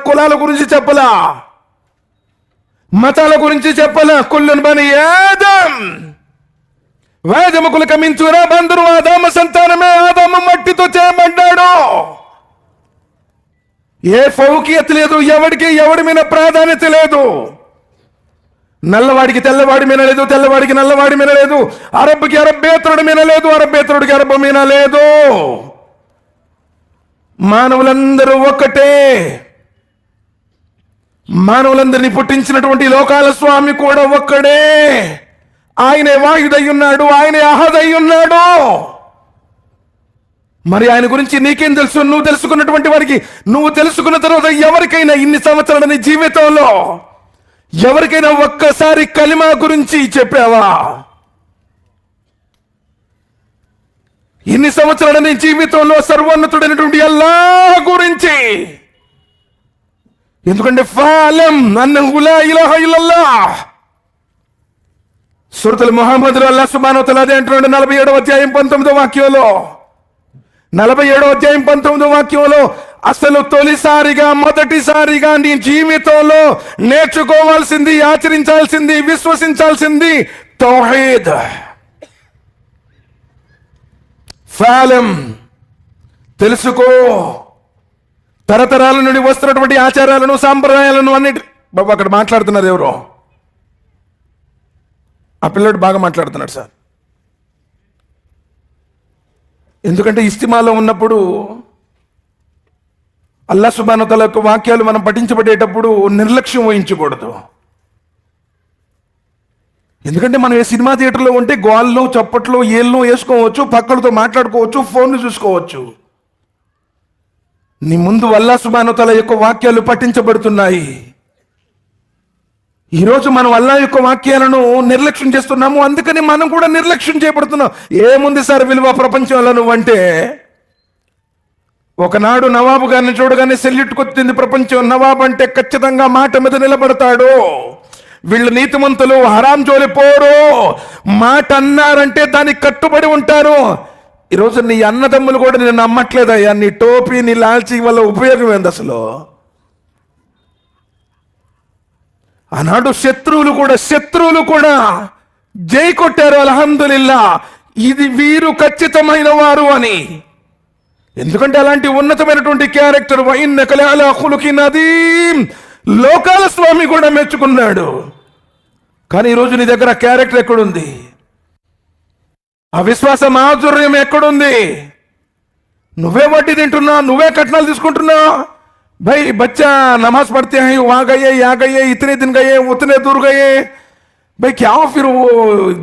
కులాల గురించి చెప్పలా, మతాల గురించి చెప్పలా. కుల్లున్ బనీ ఆదం కులక మిన్ తురాబ్, అందరూ ఆదాము సంతానమే. ఆదాము మట్టితో చేయబడ్డాడు. ఏ ఫౌకియత్ లేదు, ఎవడి మీద ప్రాధాన్యత లేదు. నల్లవాడికి తెల్లవాడి మీద లేదు, తెల్లవాడికి నల్లవాడి మీద లేదు, అరబ్బుకి అరబ్బేతరుడి మీద లేదు, అరబ్బేతరుడికి అరబ్బు మీద లేదు. మానవులందరూ ఒక్కటే. మానవులందరినీ పుట్టించినటువంటి లోకాల స్వామి కూడా ఒక్కడే. ఆయనే వాహిదయ్యున్నాడు, ఆయనే అహదయ్యున్నాడు. మరి ఆయన గురించి నీకేం తెలుసు? నువ్వు తెలుసుకున్నటువంటి వారికి, నువ్వు తెలుసుకున్న తర్వాత ఎవరికైనా ఇన్ని సంవత్సరాల నీ జీవితంలో ఎవరికైనా ఒక్కసారి కలిమా గురించి చెప్పావా? ఇన్ని సంవత్సరాల నీ జీవితంలో సర్వోన్నతుడైనటువంటి అల్లాహ్ గురించి. ఎందుకంటే ఫాలం అన్నహు లా ఇలాహ ఇల్లల్లాహ్. సూరతుల్ ముహమ్మద్లో అల్లాహ్ సుబ్హానహు వ తఆలా అదే అంటున్నాడు 47వ అధ్యాయం 19వ వాక్యంలో. 47వ అధ్యాయం 19వ వాక్యంలో అసలు తొలిసారిగా, మొదటిసారిగా నీ జీవితంలో నేర్చుకోవాల్సింది, ఆచరించాల్సింది, విశ్వసించాల్సింది తౌహీద్. ఫాలం, తెలుసుకో. తరతరాల నుండి వస్తున్నటువంటి ఆచారాలను, సాంప్రదాయాలను అన్నిటి బాబు అక్కడ మాట్లాడుతున్నారు ఎవరో. ఆ పిల్లడు బాగా మాట్లాడుతున్నాడు సార్. ఎందుకంటే ఇస్తిమాలో ఉన్నప్పుడు అల్లా సుబ్హానహు వ తఆలా యొక్క వాక్యాలు మనం పఠించబడేటప్పుడు నిర్లక్ష్యం వహించకూడదు. ఎందుకంటే మనం ఏ సినిమా థియేటర్లో ఉంటే గోల్లో చప్పట్లో ఏళ్ళను వేసుకోవచ్చు, పక్కలతో మాట్లాడుకోవచ్చు, ఫోన్లు చూసుకోవచ్చు. నీ ముందు అల్లా సుబ్హానహు వ తఆలా యొక్క వాక్యాలు పఠించబడుతున్నాయి. ఈరోజు మనం అల్లా యొక్క వాక్యాలను నిర్లక్ష్యం చేస్తున్నాము. అందుకని మనం కూడా నిర్లక్ష్యం చేయబడుతున్నాం. ఏముంది సార్ విలువ ప్రపంచంలో నువ్వంటే? ఒకనాడు నవాబు గారిని చూడగానే సెల్యూట్ కొట్టింది ప్రపంచం. నవాబు అంటే ఖచ్చితంగా మాట మీద నిలబడతాడు. వీళ్ళు నీతిమంతులు, హరాం జోలి పోరు, మాట అన్నారంటే దానికి కట్టుబడి ఉంటారు. ఈరోజు నీ అన్నదమ్ములు కూడా నేను నమ్మట్లేదయ్యా. నీ టోపీ, నీ లాల్చీ వల్ల ఉపయోగం ఏంది అసలు? ఆనాడు శత్రువులు కూడా జై కొట్టారు, అల్హమ్దులిల్లా, ఇది వీరు ఖచ్చితమైన వారు అని. ఎందుకంటే అలాంటి ఉన్నతమైనటువంటి క్యారెక్టర్, వఇన్నక లఅలా ఖులుకిన్ అదీమ్, లోకాల స్వామి కూడా మెచ్చుకున్నాడు. కానీ ఈరోజు నీ దగ్గర క్యారెక్టర్ ఎక్కడుంది? ఆ విశ్వాస మాధుర్యం ఎక్కడుంది? నువ్వే వడ్డీ తింటున్నా, నువ్వే కట్నాలు తీసుకుంటున్నా. भाई बच्चा नमाज पढ़ते हैं, वहां गए यहाँ गए, इतने दिन गए, उतने दूर गए, भाई क्या हो? फिर वो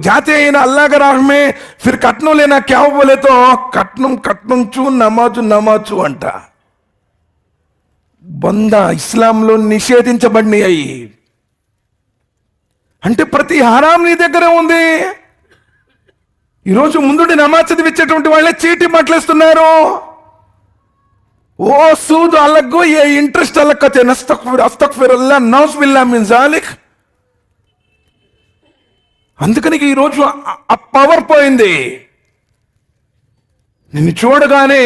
जाते हैं ना अल्लाह के राह में, फिर कट्नों लेना क्या हो? बोले तो कट्नम चू नमाजु अंट. బందా ఇస్లాంలో నిషేధించబడినాయి. అంటే ప్రతి హరాం నీ దగ్గరే ఉంది. ఈరోజు ముందుండి నమాజ్ చదివించేటువంటి వాళ్ళే చీటీ మాట్లాడుతున్నారు. ఓ సూద్ అలగ్గు, ఏ ఇంట్రెస్ట్ అలక్కతే, అస్తగ్ఫిరుల్లాహ్ నౌజుబిల్లాహ్ మిన్ జాలిక్. అందుకని ఈరోజు ఆ పవర్ పోయింది. నిన్ను చూడగానే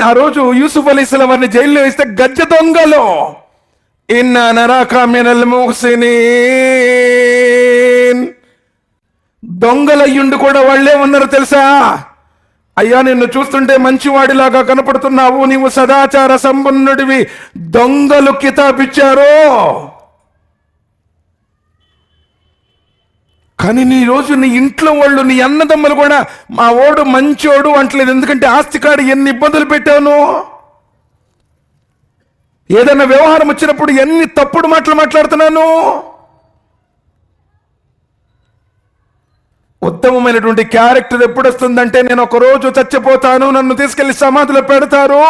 ఆ రోజు యూసుఫ్ అలైహిస్సలాం వారిని జైల్లో వేస్తే గజ్జ దొంగలో ఇన్నా నరాకా మినల్ ముహ్సినీన్, దొంగలయ్యుండి కూడా వాళ్ళే ఉన్నారు తెలుసా? అయ్యా నిన్ను చూస్తుంటే మంచివాడిలాగా కనపడుతున్నావు, నీవు సదాచార సంపన్నుడివి, దొంగలు కితాబిచ్చారు. కానీ నీ రోజు నీ ఇంట్లో వాళ్ళు, నీ అన్నదమ్ములు కూడా మా ఓడు మంచోడు అంటలేదు. ఎందుకంటే ఆస్తికాడు ఎన్ని ఇబ్బందులు పెట్టాను. ఏదైనా వ్యవహారం వచ్చినప్పుడు ఎన్ని తప్పుడు మాటలు మాట్లాడుతున్నాను. ఉత్తమమైనటువంటి క్యారెక్టర్ ఎప్పుడు వస్తుందంటే, నేను ఒక రోజు చచ్చిపోతాను, నన్ను తీసుకెళ్లి సమాధిలో పెడతారు,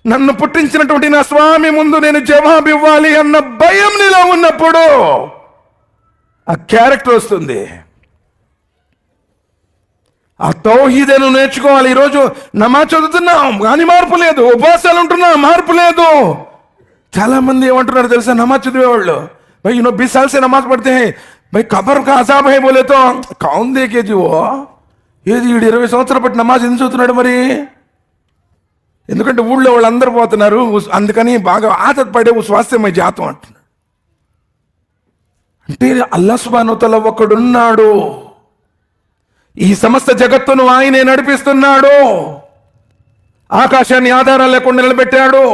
నన్ను పుట్టించినటువంటి నా స్వామి ముందు నేను జవాబు ఇవ్వాలి అన్న భయం నీలో ఉన్నప్పుడు ఆ క్యారెక్టర్ వస్తుంది. ఆ తౌహీదును నేర్చుకోవాలి. ఈరోజు నమాజ్ చదువుతున్నాం కానీ మార్పు లేదు, ఉపవాసాలు ఉంటున్నాం మార్పు లేదు. చాలా మంది ఏమంటున్నారు తెలుసా నమాజ్ చదివేవాళ్ళు, भाई 20 साल से नमाज पढ़ते हैं, भाई कब्र का अजाब है बोले तो कौन देखे जी वो ఏది 20 సంవత్సరాల బట్టి నమాజ్ ఎందుకు చదువుతున్నాడు మరి? ఎందుకంటే ఊళ్ళో వాళ్ళందరూ పోతున్నారు, అందుకని బాగా ఆదత్ పడే స్వాస్థ్యమై జాతం అంటున్నాడు. అంటే అల్లాహ్ సుబ్హానహు వ తఆలా ఒకడున్నాడు, ఈ సమస్త జగత్తును ఆయనే నడిపిస్తున్నాడు. ఆకాశాన్ని ఆధారం లేకుండా నిలబెట్టాడు,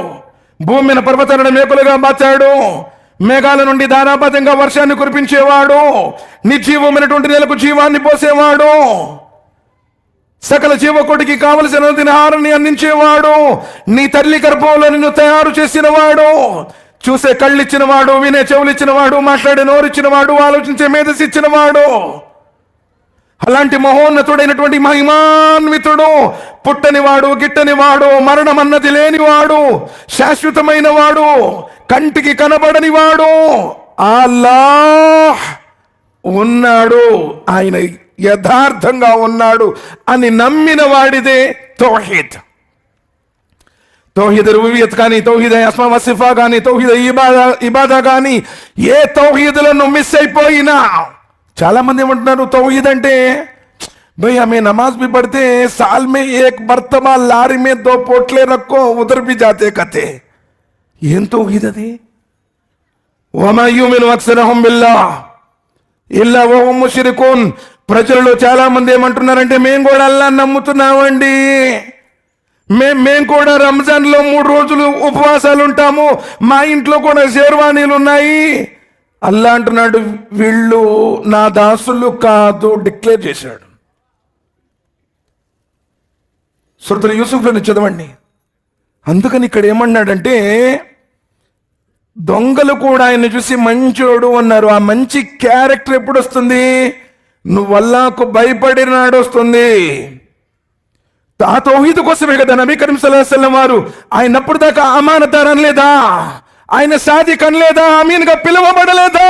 భూమిని పర్వతాలను మేకులుగా మార్చాడు, మేఘాల నుండి ధారాపాతంగా వర్షాన్ని కురిపించేవాడు, నిర్జీవమైనటువంటి నేలకు జీవాన్ని పోసేవాడు, సకల జీవకోటికి కావలసిన ఆహారాన్ని అందించేవాడు, నీ తల్లి గర్భంలో నిన్ను తయారు చేసినవాడు, చూసే కళ్ళిచ్చినవాడు, వినే చెవులిచ్చినవాడు, మాట్లాడే నోరిచ్చినవాడు, ఆలోచించే మేధస్సు ఇచ్చినవాడు. అలాంటి మహోన్నతుడైనటువంటి మహిమాన్వితుడు, పుట్టనివాడు, గిట్టనివాడు, మరణం అన్నది లేనివాడు, శాశ్వతమైన వాడు, కంటికి కనబడనివాడు అల్లాహ్ ఉన్నాడు. ఆయన యథార్థంగా ఉన్నాడు అని నమ్మిన వాడిదే తౌహీద్. తౌహీద్ రుబూబియత్ కానీ, తౌహీద్ అస్మా వ సిఫా కానీ, తౌహీద్ ఇబాదా కానీ, ఏ తౌహీదులను మిస్ అయిపోయినా చాలా మంది ఏమంటున్నారు తౌహీద్ అంటే भाई हमें नमाज भी पढ़ते हैं, साल में एक मर्तबा लारी में 2 पोटले रखो, उधर भी जाते कहते ఏం తౌహీద్ అది? వమా యుమిను అక్సరహుం బిల్లాహ్ ఇల్లా వహుం ముష్రికూన్. ప్రజలలో చాలా మంది ఏమంటున్నారంటే మేము కూడా అల్లాహ్ నమ్ముతున్నామండి, మేము కూడా రంజాన్లో 3 రోజులు ఉపవాసాలు ఉంటాము, మా ఇంట్లో కూడా షేర్వానీలు ఉన్నాయి, అల్లా అంటున్నాడు, వీళ్ళు నా దాసులు కాదు డిక్లేర్ చేశాడు. సూరతుల్ యూసుఫ్లోని చదవండి. అందుకని ఇక్కడ ఏమన్నాడంటే, దొంగలు కూడా ఆయన చూసి మంచోడు అన్నారు. ఆ మంచి క్యారెక్టర్ ఎప్పుడు వస్తుంది? నువ్వు అల్లాహకు భయపడినాడు వస్తుంది. ఆ తౌహీద్ కోసమే కదా నబీ కరీం సల్లల్లాహు అలైహి వసల్లం వారు ఆయన అప్పుడు దాకా అమానతార్ అనలేదా? ఆయన సాదిక్ అనలేదా? అమీన్గా పిలువబడలేదా?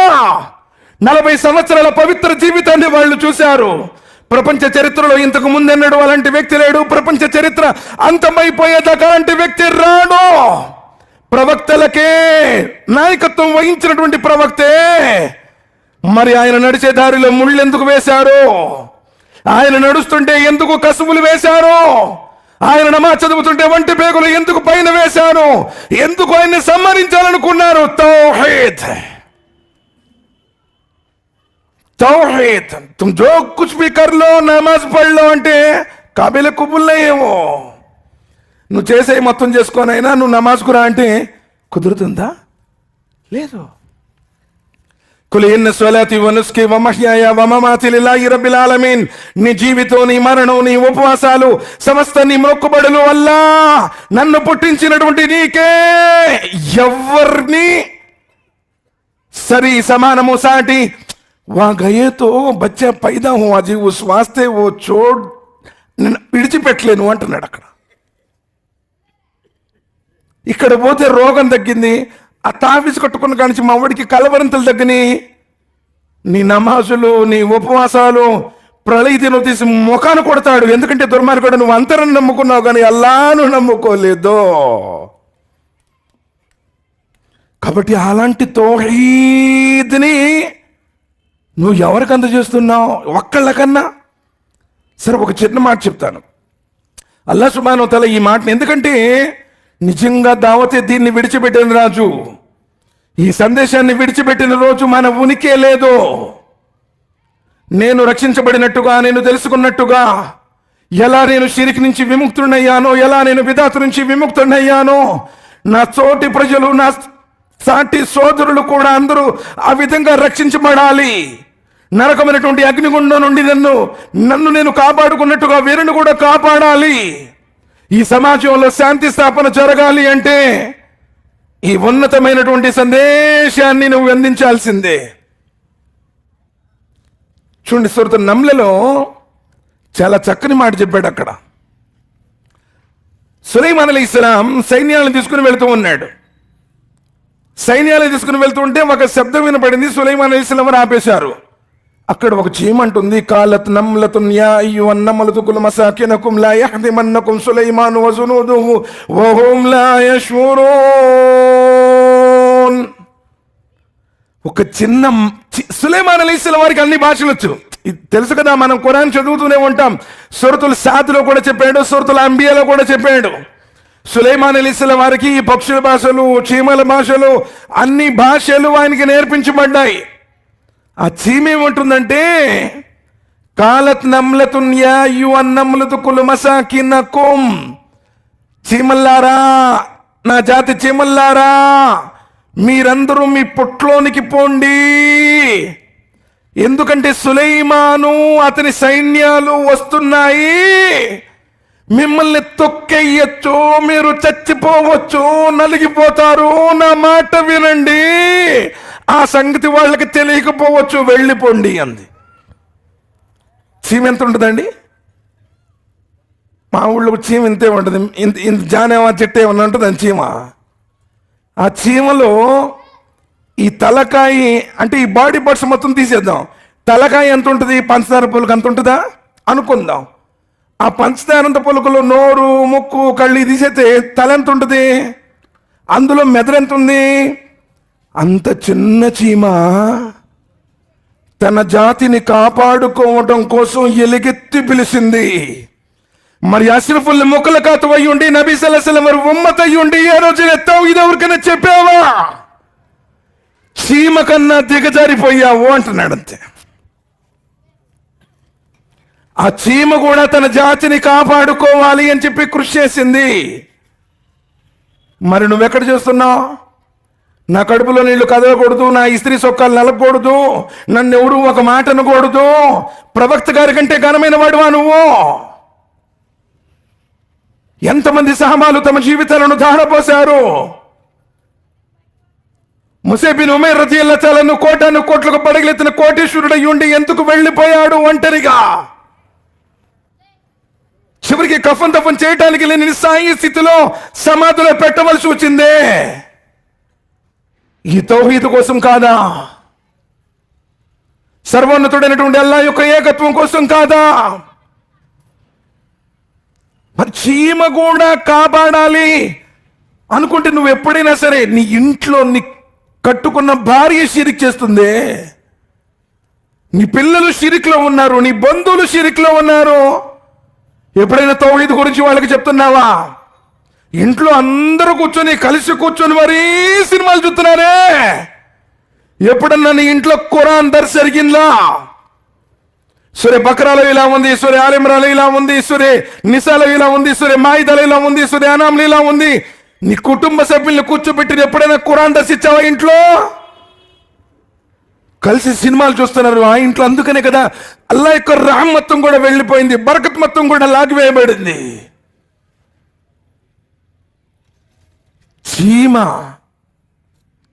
40 సంవత్సరాల పవిత్ర జీవితాన్ని వాళ్ళు చూశారు. ప్రపంచ చరిత్రలో ఇంతకు ముందెన్నడు అలాంటి వ్యక్తి లేడు. ప్రపంచ చరిత్ర అంతమైపోయేదాకా అలాంటి వ్యక్తి రాడు. ప్రవక్తలకే నాయకత్వం వహించినటువంటి ప్రవక్తే మరి ఆయన నడిచే దారిలో ముళ్ళు ఎందుకు వేశారు? ఆయన నడుస్తుంటే ఎందుకు కసువులు వేశారు? ఆయన నమాజ్ చదువుతుంటే వంటి పేగులు ఎందుకు పైన వేశారు? ఎందుకు ఆయన్ని సమ్మరించాలనుకున్నారు? తౌహీద్ తౌహీద్ తుమ్ జో కుచ్ భీ కర్ లో, నమాజ్ పढ़ लो అంటే కాబిల్ కుబుల్ ఏమో. నువ్వు చేసే మొత్తం చేసుకోనైనా నువ్వు నమాజ్కు రా అంటే కుదురుతుందా? లేదు. కుల్ ఇన్న స్వలాతి వ నుస్కి వ మహ్యాయ వ మమాతి లిల్లాహి రబ్బిల్ ఆలమీన్. నీ జీవితం, నీ మరణం, నీ ఉపవాసాలు, సమస్త నీ మొక్కుబడులు అల్లా నన్ను పుట్టించినటువంటి నీకే. ఎవ్వర్ని సరి సమానము సాటి వా గయేతో బచ్చా పైదా హూ అజీ ఉస్ వాస్తే ఓ చోడ్ నేను విడిచిపెట్టలేను అంటున్నాడు అక్కడ. ఇక్కడ పోతే రోగం తగ్గింది, ఆ తాఫీసు కట్టుకున్న కానించి మా వాడికి కలవరంతలు తగ్గిని. నీ నమాజులు, నీ ఉపవాసాలు ప్రళయితను తీసి ముఖాన్ని కొడతాడు. ఎందుకంటే దుర్మార్గుడు, నువ్వు అంతరం నమ్ముకున్నావు కానీ అల్లాను నమ్ముకోలేదు. కాబట్టి అలాంటి తౌహీద్ని నువ్వు ఎవరికి అందజేస్తున్నావు? ఒక్కళ్ళకన్నా సరే. ఒక చిన్న మాట చెప్తాను. అల్లాహ్ సుబ్హానహు వ తఆలా ఈ మాటని, ఎందుకంటే నిజంగా దావతే దీన్ని విడిచిపెట్టిన రాజు, ఈ సందేశాన్ని విడిచిపెట్టిన రోజు మన ఉనికే లేదు. నేను రక్షించబడినట్టుగా, నేను తెలుసుకున్నట్టుగా, ఎలా నేను షిరిక్ నుంచి విముక్తుడయ్యానో, ఎలా నేను బిదాత్ నుంచి విముక్తుడయ్యానో, నా తోటి ప్రజలు, నా సాటి సోదరులు కూడా అందరూ ఆ విధంగా రక్షించబడాలి. నరకమైనటువంటి అగ్నిగుండం నుండి నన్ను నేను కాపాడుకున్నట్టుగా వీరిని కూడా కాపాడాలి. ఈ సమాజంలో శాంతి స్థాపన జరగాలి అంటే ఈ ఉన్నతమైనటువంటి సందేశాన్ని నువ్వు అందించాల్సిందే. చూడండి, సూరత్ నమ్లలో చాలా చక్కని మాట చెప్పాడు అక్కడ. సులైమాన్ అలైహిస్సలాం సైన్యాలను తీసుకుని వెళుతూ ఉన్నాడు. సైన్యాలను తీసుకుని వెళ్తూ ఉంటే ఒక శబ్దం వినపడింది. సులైమాన్ అలైహిస్సలాం ఆపేశారు. అక్కడ ఒక చీమంటుంది. కాలత్ నమ్లతున్ యా అయ్యుహన్ నమ్లతు కుల్ మసాకినకుం లా యహ్దిమన్నకుం సులైమాను వ జునూదుహు వ హుం లా యష్ఊరూన్. ఒక చిన్న సులైమాన్ అలైహిస్సలాం వారికి అన్ని భాషలు వచ్చు. తెలుసు కదా, మనం ఖురాన్ చదువుతూనే ఉంటాం. సూరతుల్ సాద్లో కూడా చెప్పాడు, సూరతుల్ అంబియాలో కూడా చెప్పాడు. సులైమాన్ అలైహిస్సలాం వారికి ఈ పక్షుల భాషలు, చీమల భాషలు, అన్ని భాషలు ఆయనకి నేర్పించబడ్డాయి. ఆ చీమ ఏమంటుందంటే, కాలత్ నమ్లతున్ యా అయ్యుహన్ నమ్లతు కుల్ మసాకినకుం. చీమల్లారా, నా జాతి చీమల్లారా, మీరందరూ మీ పుట్లోనికి పోండి. ఎందుకంటే సులైమాను అతని సైన్యాలు వస్తున్నాయి. మిమ్మల్ని తొక్కేయచ్చు, మీరు చచ్చిపోవచ్చు, నలిగిపోతారు. నా మాట వినండి. ఆ సంగతి వాళ్ళకి తెలియకపోవచ్చు, వెళ్ళిపోండి అంది. చీమ ఎంత ఉంటుందండి? మా ఊళ్ళో చీమ ఇంతే ఉంటుంది. ఇంత జానేవా చెట్టు ఏమన్నా ఉంటుంది అని చీమ. ఆ చీమలో ఈ తలకాయ అంటే ఈ బాడీ పార్ట్స్ మొత్తం తీసేద్దాం. తలకాయ ఎంత ఉంటుంది? పంచదార పులుకు అంత ఉంటుందా అనుకుందాం. ఆ పంచదారంత పులుకులో నోరు, ముక్కు, కళ్ళు తీసేస్తే తల ఎంత ఉంటుంది? అందులో మెదడు ఎంత ఉంది? అంత చిన్న చీమ తన జాతిని కాపాడుకోవటం కోసం ఎలుగెత్తి పిలిచింది. మరి అష్రఫుల్ ముఖలకాతు అయి ఉండి, నబీ సల్లల్లాహు అలైహి వసల్లం వారు ఉమ్మత్ అయి ఉండి ఏ రోజు ఎత్తావు ఇది ఎవరికైనా చెప్పావా? చీమ కన్నా దిగజారిపోయావు అంటున్నాడు. అంతే. ఆ చీమ కూడా తన జాతిని కాపాడుకోవాలి అని చెప్పి కృషి చేసింది. మరి నువ్వెక్కడ చేస్తున్నావు? నా కడుపులో నీళ్లు కదలకూడదు, నా ఇస్త్రీ సొక్కాలు నలగకూడదు, నన్ను ఎవరు ఒక మాట అనకూడదు. ప్రవక్త గారి కంటే ఘనమైన వాడువా నువ్వు? ఎంతమంది సహబాలు తమ జీవితాలను ధారపోశారు. ముసే బిన్ ఉమైర్ రజియల్లాహు తఆలా కోటాను కోట్లకు పడగలెత్తిన కోటీశ్వరుడై ఉండి ఎందుకు వెళ్ళిపోయాడు ఒంటరిగా? చివరికి కఫన్ దఫన్ చేయటానికి లేని నిస్సాయి స్థితిలో సమాధిలో పెట్టవలసి వచ్చిందే. ఈ తౌహీద్ కోసం కాదా? సర్వోన్నతుడైనటువంటి అల్లాహ్ యొక్క ఏకత్వం కోసం కాదా? మరి చీమ కూడా కాపాడాలి అనుకుంటే నువ్వు ఎప్పుడైనా సరే నీ ఇంట్లో నీ కట్టుకున్న భార్య షిరిక్ చేస్తుంది, నీ పిల్లలు షిరిక్లో ఉన్నారు, నీ బంధువులు షిరిక్లో ఉన్నారు. ఎప్పుడైనా తౌహీద్ గురించి వాళ్ళకి చెప్తున్నావా? ఇంట్లో అందరూ కలిసి కూర్చొని మరీ సినిమాలు చూస్తున్నారే. ఎప్పుడన్నా నీ ఇంట్లో ఖురాన్ దర్స్ జరిగిందా? సూరే బక్రాలో ఇలా ఉంది, సూరే ఆల్ ఇమ్రాన్లో ఇలా ఉంది, సూరే నిసాలో ఇలా ఉంది, సూరే మాయిదాలో ఇలా ఉంది, సూరే అనాంలో ఇలా ఉంది. నీ కుటుంబ సభ్యుల్ని కూర్చోబెట్టి ఎప్పుడైనా ఖురాన్ దర్స్ ఇచ్చావా? ఇంట్లో కలిసి సినిమాలు చూస్తున్నారు ఆ ఇంట్లో. అందుకనే కదా అల్లాహ్ యొక్క రహమ్ మొత్తం కూడా వెళ్ళిపోయింది, బరకత్ మొత్తం కూడా లాగివేయబడింది. చీమ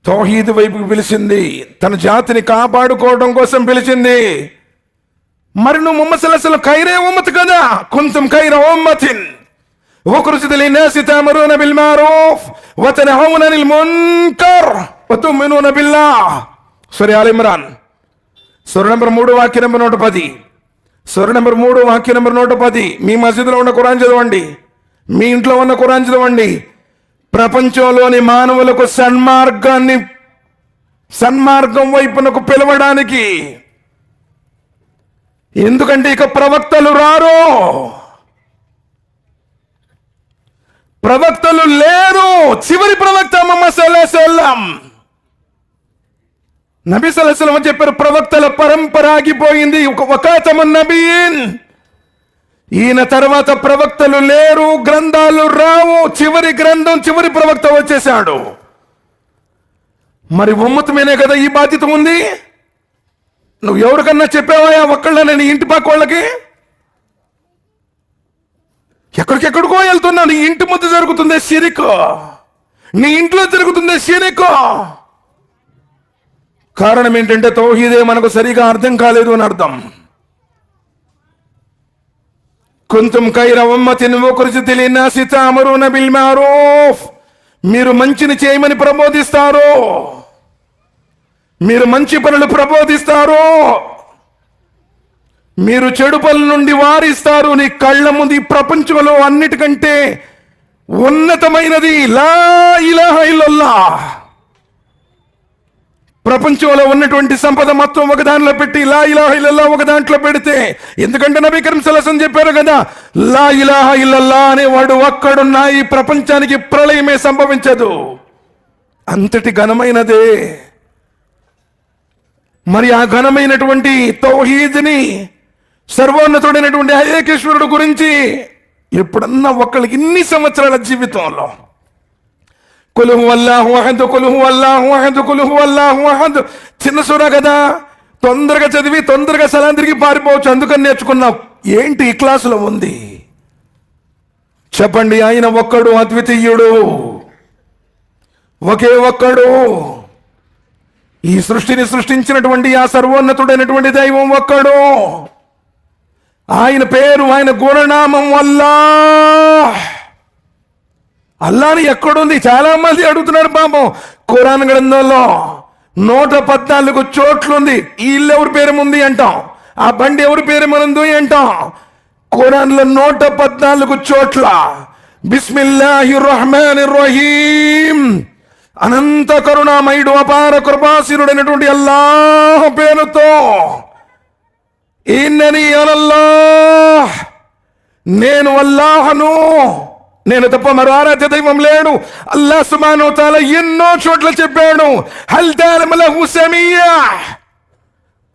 తౌహీద్ వైపుకి పిలిచింది, తన జాతిని కాపాడుకోవడం కోసం పిలిచింది. మరి నువ్వు ముహమ్మద్ సల్లల్లాహు అలైహి వసల్లం ఖైరే ఉమ్మత్ కదా, కుంతుం ఖైర ఉమ్మతిన్ ఉఖ్రిజత్ లిన్నాసి తఅమురూన బిల్ మఅరూఫ్ వ తన్హౌన అనిల్ మున్కర్ వ తు'మినూన బిల్లాహ్. సూరా ఆల్ ఇమ్రాన్ సూరా నంబర్ 3 వాక్యం నంబర్ 110. సూరా నంబర్ 3 వాక్యం నంబర్ 110. మీ మసీదులో ఉన్న ఖురాన్ చదవండి, మీ ఇంట్లో ఉన్న ఖురాన్ చదవండి. ప్రపంచంలోని మానవులకు సన్మార్గం వైపునకు పిలవడానికి. ఎందుకంటే ఇక ప్రవక్తలు రారు, ప్రవక్తలు లేరు. చివరి ప్రవక్త ముహమ్మద్ సల్లల్లాహు అలైహి వసల్లం. నబీ సల్లల్లాహు అలైహి వసల్లం చెప్పారు, ప్రవక్తల పరంపర ఆగిపోయింది. వఖాతమున్ నబియీన్. ఈయన తర్వాత ప్రవక్తలు లేరు, గ్రంథాలు రావు. చివరి గ్రంథం, చివరి ప్రవక్త వచ్చేశాడు. మరి ఉమ్మత్ మీదే కదా ఈ బాధ్యత ఉంది. నువ్వు ఎవరికన్నా చెప్పావా ఒక్కళ్ళని నీ ఇంటి పక్క వాళ్ళకి? ఎక్కడికెక్కడికో వెళ్తున్నా, నీ ఇంటి ముందు జరుగుతుందే షిరిక్, నీ ఇంట్లో జరుగుతుందే షిరిక్. కారణం ఏంటంటే తౌహీదే మనకు సరిగా అర్థం కాలేదు అని అర్థం. కుంతుం ఖైర ఉమ్మతిన్ ఉఖ్రిజత్ లిన్నాసి తఅమురూన బిల్ మఅరూఫ్. మీరు మంచిని చేయమని ప్రబోధిస్తారు, మీరు మంచి పనులు ప్రబోధిస్తారు, మీరు చెడు పనుల నుండి వారిస్తారు. నీ కళ్ళ ముందు ఈ ప్రపంచంలో అన్నిటికంటే ఉన్నతమైనది లా ఇలాహ ఇల్లల్లాహ్. ప్రపంచంలో ఉన్నటువంటి సంపద మొత్తం ఒక దాంట్లో పెట్టి లా ఇలాహ ఇల్లల్లాహ్ ఒక దాంట్లో పెడితే, ఎందుకంటే నబీ కరీం సల్లల్లాహు అలైహి వసల్లం చెప్పారు కదా, లా ఇలాహ ఇల్లల్లాహ్ అనేవాడు ఒక్కడున్నా ఈ ప్రపంచానికి ప్రళయమే సంభవించదు. అంతటి ఘనమైనదే. మరి ఆ ఘనమైనటువంటి తౌహీద్ని, సర్వోన్నతుడైనటువంటి ఏకేశ్వరుడు గురించి ఎప్పుడన్నా ఒక్కళ్ళకి ఇన్ని సంవత్సరాల జీవితంలో కుల్ హువల్లాహు అహద్, కుల్ హువల్లాహు అహద్, కుల్ హువల్లాహు అహద్, చిన్న సూరా కదా, తొందరగా చదివి తొందరగా సలాంతిరికి పారిపోవచ్చు, అందుకని నేర్చుకున్నాం. ఏంటి ఈ క్లాసులో ఉంది చెప్పండి? ఆయన ఒక్కడు, అద్వితీయుడు, ఒకే ఒక్కడు. ఈ సృష్టిని సృష్టించినటువంటి ఆ సర్వోన్నతుడైనటువంటి దైవం ఒక్కడు. ఆయన పేరు, ఆయన గుణనామం అల్లాహ్. అల్లాహ్ ఎక్కడుంది? చాలా మంది అడుగుతున్నారు పాపం. ఖురాన్ గ్రంథంలో 114 చోట్లుంది. ఈ ఇల్లు ఎవరి పేరు ఉంది అంటాం, ఆ బండి ఎవరి పేరు ఉంది అంటాం. ఖురాన్లో 114 చోట్ల బిస్మిల్లాహిర్ రహమానిర్ రహీం, అనంత కరుణామయుడు, అపార కృపాశీలుడైనటువంటి అల్లాహ్ పేరుతో, ఇన్ననీ అనల్లాహ్, నేను అల్లాహను, నేను తప్ప మరో ఆరాధ్య దైవం లేడు. అల్లాహ్ సుబ్హానహు వ తఆలా ఎన్నో చోట్ల చెప్పాడు, హల్ తఅలము లహు సమీయా,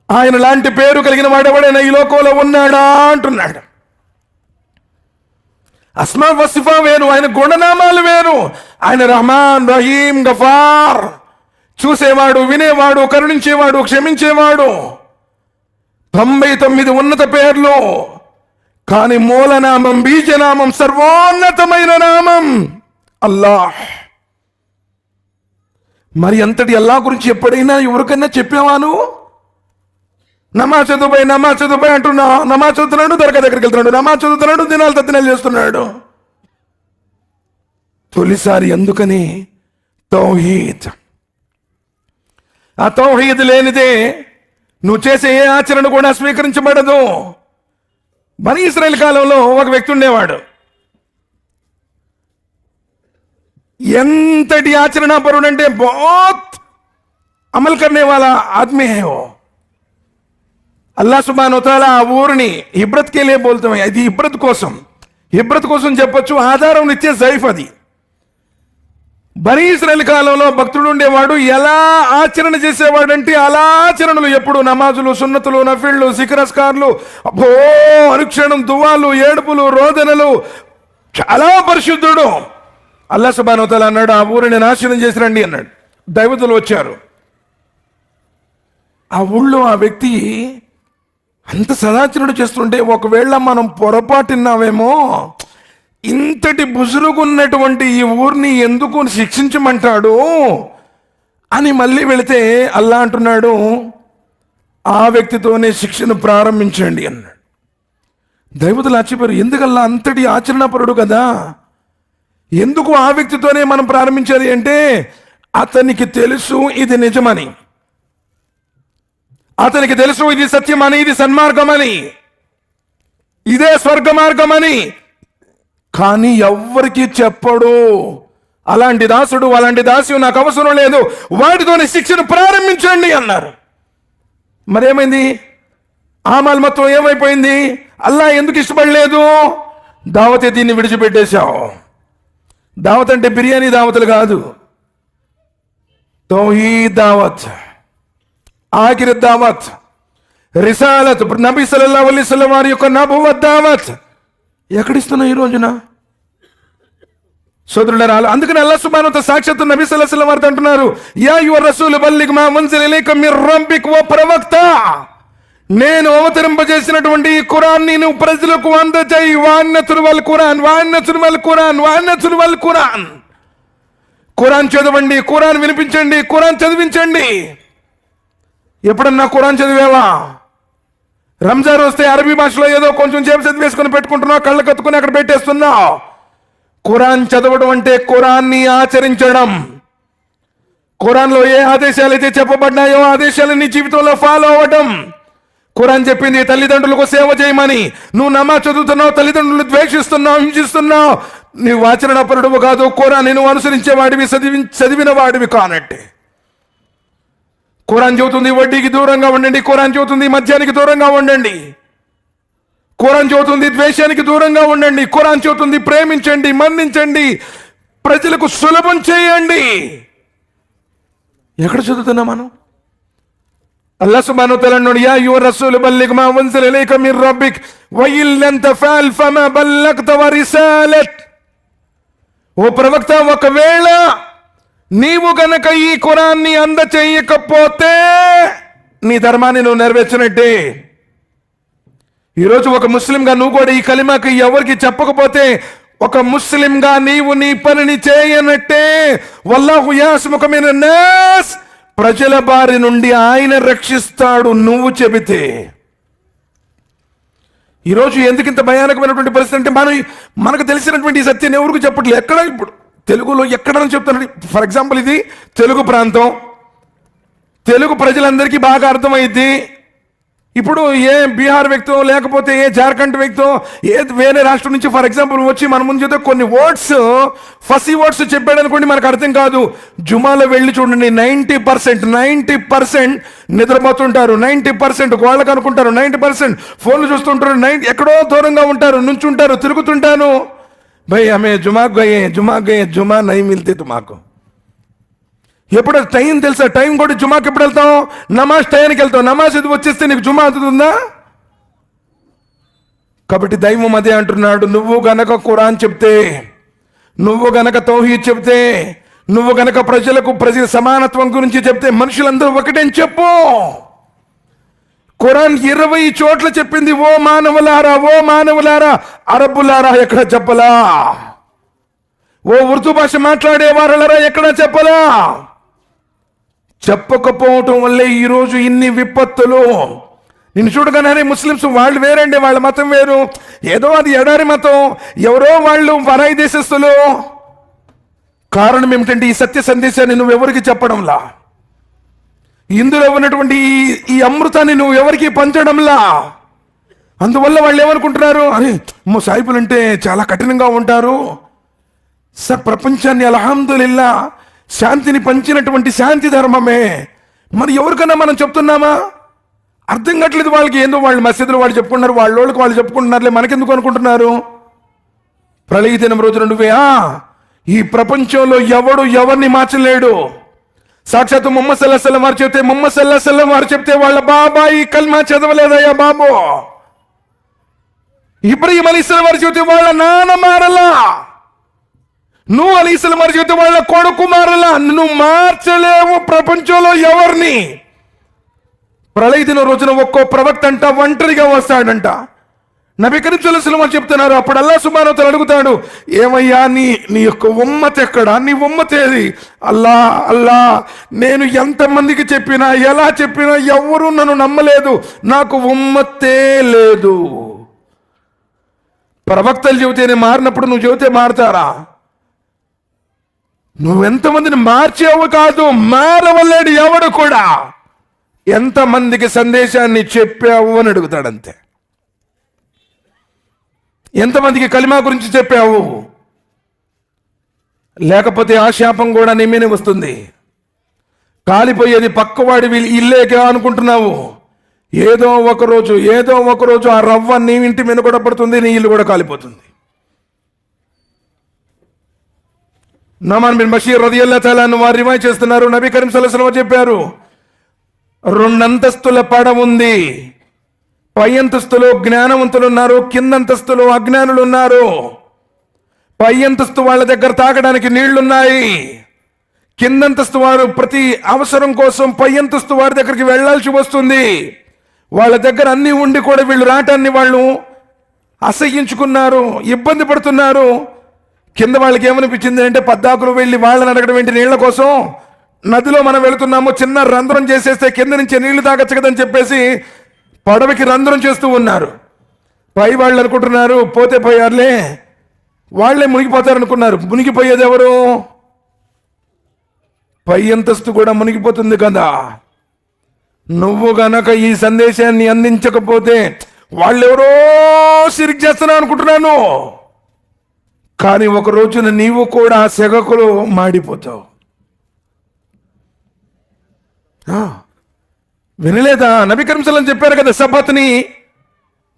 ఆయన లాంటి పేరు కలిగిన వాడెవడైనా ఈ లోకంలో ఉన్నాడా అంటున్నాడు. అస్మా వసిఫా వేరు, ఆయన గుణనామాలు వేరు. ఆయన రహమాన్, రహీం, గఫార్, చూసేవాడు, వినేవాడు, కరుణించేవాడు, క్షమించేవాడు. 99 ఉన్నత పేర్లు, కానీ మూలనామం, బీజనామం, సర్వోన్నతమైన నామం అల్లాహ్. మరి అంతటి అల్లాహ్ గురించి ఎప్పుడైనా ఎవరికైనా చెప్పావా నువ్వు? నమాజ్ చదువుబాయి అంటున్నా, నమాజ్ చదువుతున్నాడు, దర్గా దగ్గరికి వెళ్తున్నాడు, నమాజ్ చదువుతున్నాడు, దినాలు తద్దినాలు చేస్తున్నాడు. తొలిసారి ఎందుకని? తౌహీద్. ఆ తౌహీద్ లేనిదే నువ్వు చేసే ఏ ఆచరణ కూడా స్వీకరించబడదు. బనీ ఇశ్రాయేల్ కాలంలో ఒక వ్యక్తి ఉండేవాడు. ఎంతటి ఆచరణ పరుడు అంటే బహుత్ అమల్ కర్నే వాలా ఆద్మీ హై వో. అల్లాహ్ సుబ్హానహు వ తఆలా ఆ ఊరిని ఇబ్రత్ కే లియే బోల్తే హై. అది ఇబ్రత్ కోసం చెప్పొచ్చు, ఆధారం ఇచ్చే జైఫ్ అది. బనీ ఇశ్రాయేల్ కాలంలో భక్తుడు ఉండేవాడు. ఎలా ఆచరణ చేసేవాడంటే అలా ఆచరణలు, ఎప్పుడు నమాజులు, సున్నతులు, నఫిళ్ళు, సికరస్కార్లు, అబ్బో అనుక్షణం దువాలు, ఏడుపులు, రోదనలు, చాలా పరిశుద్ధుడు. అల్లాహ్ సుబ్హానహు వ తఆలా అన్నాడు, ఆ ఊరిని నాశనం చేసి రండి అన్నాడు. దైవతులు వచ్చారు. ఆ ఊళ్ళో ఆ వ్యక్తి అంత సదాచరుడు చేస్తుంటే, ఒకవేళ మనం పొరపాటున్నావేమో, ఇంతటి బుజురుగున్నటువంటి ఈ ఊరిని ఎందుకు శిక్షించమంటాడు అని మళ్ళీ వెళితే అల్లాహ్ అంటున్నాడు, ఆ వ్యక్తితోనే శిక్షను ప్రారంభించండి అన్నాడు. దైవతులు ఆశ్చర్యపోయారు. ఎందుకల్లా అంతటి ఆచరణపరుడు కదా, ఎందుకు ఆ వ్యక్తితోనే మనం ప్రారంభించాలి అంటే, అతనికి తెలుసు ఇది నిజమని, అతనికి తెలుసు ఇది సత్యమని, ఇది సన్మార్గమని, ఇదే స్వర్గ మార్గమని, కానీ ఎవ్వరికి చెప్పడు. అలాంటి దాసుడు, అలాంటి దాసి నాకు అవసరం లేదు, వాటితోనే శిక్షను ప్రారంభించండి అన్నారు. మరేమైంది? ఆమాల్ మొత్తం ఏమైపోయింది? అల్లాహ్ ఎందుకు ఇష్టపడలేదు? దావతే దీన్ని విడిచిపెట్టేశావు. దావత్ అంటే బిర్యానీ దావతులు కాదు, తౌహీద్ దావత్, ఆఖిర్ దావత్, రిసాలత్, నబీ సల్లల్లాహు అలైహి వసల్లం వారి యొక్క నబువత్ దావత్ ఎక్కడిస్తున్నావు ఈ రోజున? సోదరులారా, అందుకని అల్లాహ్ సుబ్హానహు వ తఆలా సాక్షాత్తు నబీ సల్లల్లాహు అలైహి వసల్లం వారితో అంటున్నారు, యా అయ్యుహర్ రసూల్ బల్లిగ్ మా ఉన్జిల ఇలైక మిర్ రబ్బిక్. ఓ ప్రవక్త, నేను అవతరింపజేసినటువంటి ఈ ఖురాన్ని నువ్వు ప్రజలకు అందజేయి. వాన్నతుల్ వల్ ఖురాన్, వాన్నతుల్ వల్ ఖురాన్, వాన్నతుల్ వల్ ఖురాన్. ఖురాన్ చదవండి, ఖురాన్ వినిపించండి, ఖురాన్ చదివించండి. ఎప్పుడన్నా ఖురాన్ చదివావా? రంజాన్ వస్తే అరబీ భాషలో ఏదో కొంచెం చేపు చదివేసుకుని పెట్టుకుంటున్నావు, కళ్ళు కత్తుకుని అక్కడ పెట్టేస్తున్నావు. ఖురాన్ చదవడం అంటే ఖురాన్ని ఆచరించడం. ఖురాన్లో ఏ ఆదేశాలు అయితే చెప్పబడ్డాయో ఆదేశాలు నీ జీవితంలో ఫాలో అవ్వడం. ఖురాన్ చెప్పింది తల్లిదండ్రులకు సేవ చేయమని. నువ్వు నమాజ్ చదువుతున్నావు, తల్లిదండ్రులు ద్వేషిస్తున్నావు, హింసిస్తున్నావు, నీవు ఆచరణపరుడువు కాదు. ఖురాన్ నువ్వు అనుసరించే వాడివి, చదివిన వాడివి కానట్టే. ఖురాన్ చెబుతుంది వడ్డీకి దూరంగా ఉండండి, ఖురాన్ చెబుతుంది మద్యానికి దూరంగా ఉండండి, ఖురాన్ చెబుతుంది ద్వేషానికి దూరంగా ఉండండి, ఖురాన్ చెబుతుంది ప్రేమించండి, మన్నించండి, ప్రజలకు సులభం చేయండి. ఎక్కడ చదువుతున్నాం మనం? అల్లాహ్ సుబ్హానహు వ తఆలా అన్నాడు, యా అయ్యుహర్ రసూల్ బల్లిగ్ మా ఉన్జిల ఇలైక మిర్ రబ్బిక్ వ ఇన్ లం తఫఅల్ ఫమా బల్లగ్త వ రిసాలత్. ఓ ప్రవక్త, ఒకవేళ నీవు గనక ఈ ఖురాన్ని అందచేయకపోతే నీ ధర్మాన్ని నువ్వు నెరవేర్చినట్టే. ఈరోజు ఒక ముస్లింగా నువ్వు కూడా ఈ కలిమాకి ఎవరికి చెప్పకపోతే, ఒక ముస్లింగా నీవు నీ పనిని చేయనట్టే. వల్లాహు యాస్ముక మినన్ నాస్, ప్రజల బారి నుండి ఆయన రక్షిస్తాడు నువ్వు చెబితే. ఈరోజు ఎందుకు ఇంత భయానకమైనటువంటి పరిస్థితి అంటే, మనకు తెలిసినటువంటి ఈ సత్యాన్ని ఎవరికి చెప్పట్లేదు. ఎక్కడ ఇప్పుడు తెలుగులో ఎక్కడని చెప్తున్నాడు. ఫర్ ఎగ్జాంపుల్, ఇది తెలుగు ప్రాంతం, తెలుగు ప్రజలందరికీ బాగా అర్థమైంది. ఇప్పుడు ఏ బీహార్ వ్యక్తో, లేకపోతే ఏ జార్ఖండ్ వ్యక్తో, ఏ వేరే రాష్ట్రం నుంచి ఫర్ ఎగ్జాంపుల్ వచ్చి మన ముందు చేత కొన్ని వర్డ్స్, ఫసీ వర్డ్స్ చెప్పాడు అనుకోండి, మనకు అర్థం కాదు. జుమాలో వెళ్ళి చూడండి, 90% నిద్రపోతుంటారు, 90% గోళ్ళకు అనుకుంటారు, 90% ఫోన్లు చూస్తుంటారు, ఎక్కడో దూరంగా ఉంటారు, నుంచుంటారు, తిరుగుతుంటాను. భయ్ హమే జుమా గయే జుమా నై మిల్తే తుమాకు. ఎప్పుడు టైం తెలుసా? టైం కూడా జుమాకి ఎప్పుడు వెళ్తాం? నమాజ్ టైంకి వెళ్తాం. నమాజ్ ఇది వచ్చేస్తే నీకు జుమా అందుతుందా? కాబట్టి దైవం అదే అంటున్నాడు, నువ్వు గనక ఖురాన్ చెప్తే, నువ్వు గనక తౌహీద్ చెప్తే, నువ్వు గనక ప్రజల సమానత్వం గురించి చెప్తే మనుషులందరూ ఒకటని చెప్పు. ఖురాన్ 20 చోట్ల చెప్పింది ఓ మానవులారా, అరబ్బులారా ఎక్కడ చెప్పలా? ఓ ఉర్దూ భాష మాట్లాడే వారలరా ఎక్కడ చెప్పలా? చెప్పకపోవటం వల్లే ఈరోజు ఇన్ని విపత్తులు. నిన్ను చూడగానే ముస్లిమ్స్ వాళ్ళు వేరండి, వాళ్ళ మతం వేరు, ఏదో అది ఎడారి మతం, ఎవరో వాళ్ళు పరాయి దేశస్తులు. కారణం ఏమిటంటే ఈ సత్య సందేశాన్ని నువ్వు ఎవరికి చెప్పడంలా, ఇందులో ఉన్నటువంటి ఈ అమృతాన్ని నువ్వు ఎవరికి పంచడంలా. అందువల్ల వాళ్ళు ఏమనుకుంటున్నారు, అని సాయిబులు అంటే చాలా కఠినంగా ఉంటారు. సార్, ప్రపంచాన్ని అల్హమ్దులిల్లా శాంతిని పంచినటువంటి శాంతి ధర్మమే. మరి ఎవరికన్నా మనం చెప్తున్నామా? అర్థం కావట్లేదు వాళ్ళకి. ఏందో వాళ్ళు మసీదులు వాళ్ళు చెప్పుకుంటున్నారు, వాళ్ళకి వాళ్ళు చెప్పుకుంటున్నారులే, మనకెందుకు అనుకుంటున్నారు? ప్రళయ దినం రోజున నువ్వే ఈ ప్రపంచంలో ఎవడు ఎవరిని మార్చలేడు. సాక్షాత్ ముహమ్మద్ సల్లల్లాహు అలైహి వసల్లం వారు చెప్తే, ముహమ్మద్ సల్లల్లాహు అలైహి వసల్లం వారు చెప్తే వాళ్ళ బాబాయి కల్మా చదవలేదయ్యా బాబు. ఇబ్రహీం అలైహిస్సలాం వారు చెప్తే వాళ్ళ నాన్న మారలా. నువ్వు అలైహిస్సలాం వారు చెప్తే వాళ్ళ కొడుకు మారలా. నువ్వు మార్చలేవు ప్రపంచంలో ఎవరిని. ప్రళయ దిన రోజున ఒక్కో ప్రవక్త అంట ఒంటరిగా వస్తాడంట. నబీ కరీం సల్లల్లాహు అలైహి వసల్లం చెప్తున్నారు. అప్పుడు అల్లాహ్ సుబ్హానహు వ తఆలా అడుగుతాడు, ఏమయ్యా నీ యొక్క ఉమ్మత్ ఎక్కడా? నీ ఉమ్మత్ ఏది? అల్లా నేను ఎంతమందికి చెప్పినా ఎలా చెప్పినా ఎవరు నన్ను నమ్మలేదు, నాకు ఉమ్మత్తే లేదు. ప్రవక్తలు చెబితేనే మారినప్పుడు నువ్వు చెబితే మారుతారా? నువ్వెంతమందిని మార్చేవు కాదు, మారవలేడు ఎవడు కూడా. ఎంతమందికి సందేశాన్ని చెప్పావు అని అడుగుతాడంతే. ఎంతమందికి కలిమా గురించి చెప్పావు? లేకపోతే ఆ శాపం కూడా నీ మీదే వస్తుంది. కాలిపోయేది పక్కవాడి ఇల్లేగా అనుకుంటున్నావు. ఏదో ఒకరోజు ఆ రవ్వ నీ ఇంటి మీద కూడా పడుతుంది, నీ ఇల్లు కూడా కాలిపోతుంది. నమాన్ బిన్ బషీర్ రదియల్లాహు తఆలా అన్హు వారు రివాయత్ చేస్తున్నారు, నబీ కరీం సల్లల్లాహు అలైహి వసల్లం చెప్పారు, 2 అంతస్తుల పడ ఉంది. పై అంతస్తులో జ్ఞానవంతులు ఉన్నారు, కింద అంతస్తులో అజ్ఞానులు ఉన్నారు. పై అంతస్తు వాళ్ళ దగ్గర తాగడానికి నీళ్లున్నాయి. కిందంతస్తు వారు ప్రతి అవసరం కోసం పై అంతస్తు వారి దగ్గరికి వెళ్లాల్సి వస్తుంది. వాళ్ళ దగ్గర అన్ని ఉండి కూడా వీళ్ళు రావటాన్ని వాళ్ళు అసహ్యించుకున్నారు, ఇబ్బంది పడుతున్నారు. కింద వాళ్ళకి ఏమనిపించింది అంటే, పద్దాకులు వెళ్ళి వాళ్ళని అడగడం ఏంటి నీళ్ల కోసం? నదిలో మనం వెళుతున్నాము, చిన్న రంధ్రం చేసేస్తే కింద నుంచి నీళ్లు తాగచ్చు కదని చెప్పేసి పడవకి రంధ్రం చేస్తూ ఉన్నారు. పై వాళ్ళు అనుకుంటున్నారు పోతే పోయారులే, వాళ్లే మునిగిపోతారనుకున్నారు. మునిగిపోయేది ఎవరు? పై అంతస్తు కూడా మునిగిపోతుంది కదా. నువ్వు గనక ఈ సందేశాన్ని అందించకపోతే వాళ్ళెవరో సిరిక్ చేస్తున్నా అనుకుంటున్నాను, కానీ ఒక రోజున నీవు కూడా సెగకులు మాడిపోతావు. వినలేదా? నబీ కరీం సల్లల్లాహు అలైహి వసల్లం చెప్పారు కదా, సబత్ని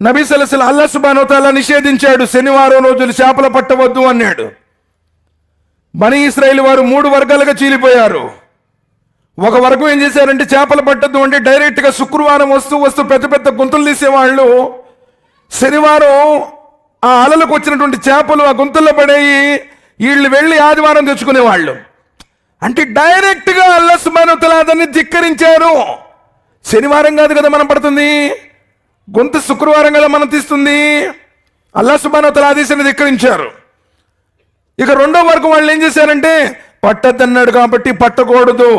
నబీ సల్లల్లాహు అలైహి వసల్లం అల్లాహ్ సుబ్హానహు వ తఆలా నిషేధించాడు. శనివారం రోజులు చేపలు పట్టవద్దు అన్నాడు. బనీ ఇశ్రాయేల్ వారు 3 వర్గాలుగా చీలిపోయారు. ఒక వర్గం ఏం చేశారంటే, చేపలు పట్టద్దు అంటే డైరెక్ట్గా శుక్రవారం వస్తూ పెద్ద పెద్ద గుంతలు తీసేవాళ్ళు. శనివారం ఆ అలలకు వచ్చినటువంటి చేపలు ఆ గుంతల్లో పడేయి వీళ్ళు వెళ్ళి ఆదివారం తెచ్చుకునేవాళ్ళు. అంటే డైరెక్ట్గా అల్లాహ్ సుబ్హానహు వ తఆలా దాన్ని ధిక్కరించారు. శనివారం కాదు కదా మనం పడుతుంది, గొంతు శుక్రవారం కదా మనం తీస్తుంది. అల్లాహ్ సుబ్హానహు వ తఆలా ఆదేశాన్ని ధిక్కరించారు. ఇక రెండో వర్గం వాళ్ళు ఏం చేశారంటే, పట్టద్దన్నాడు కాబట్టి పట్టకూడదు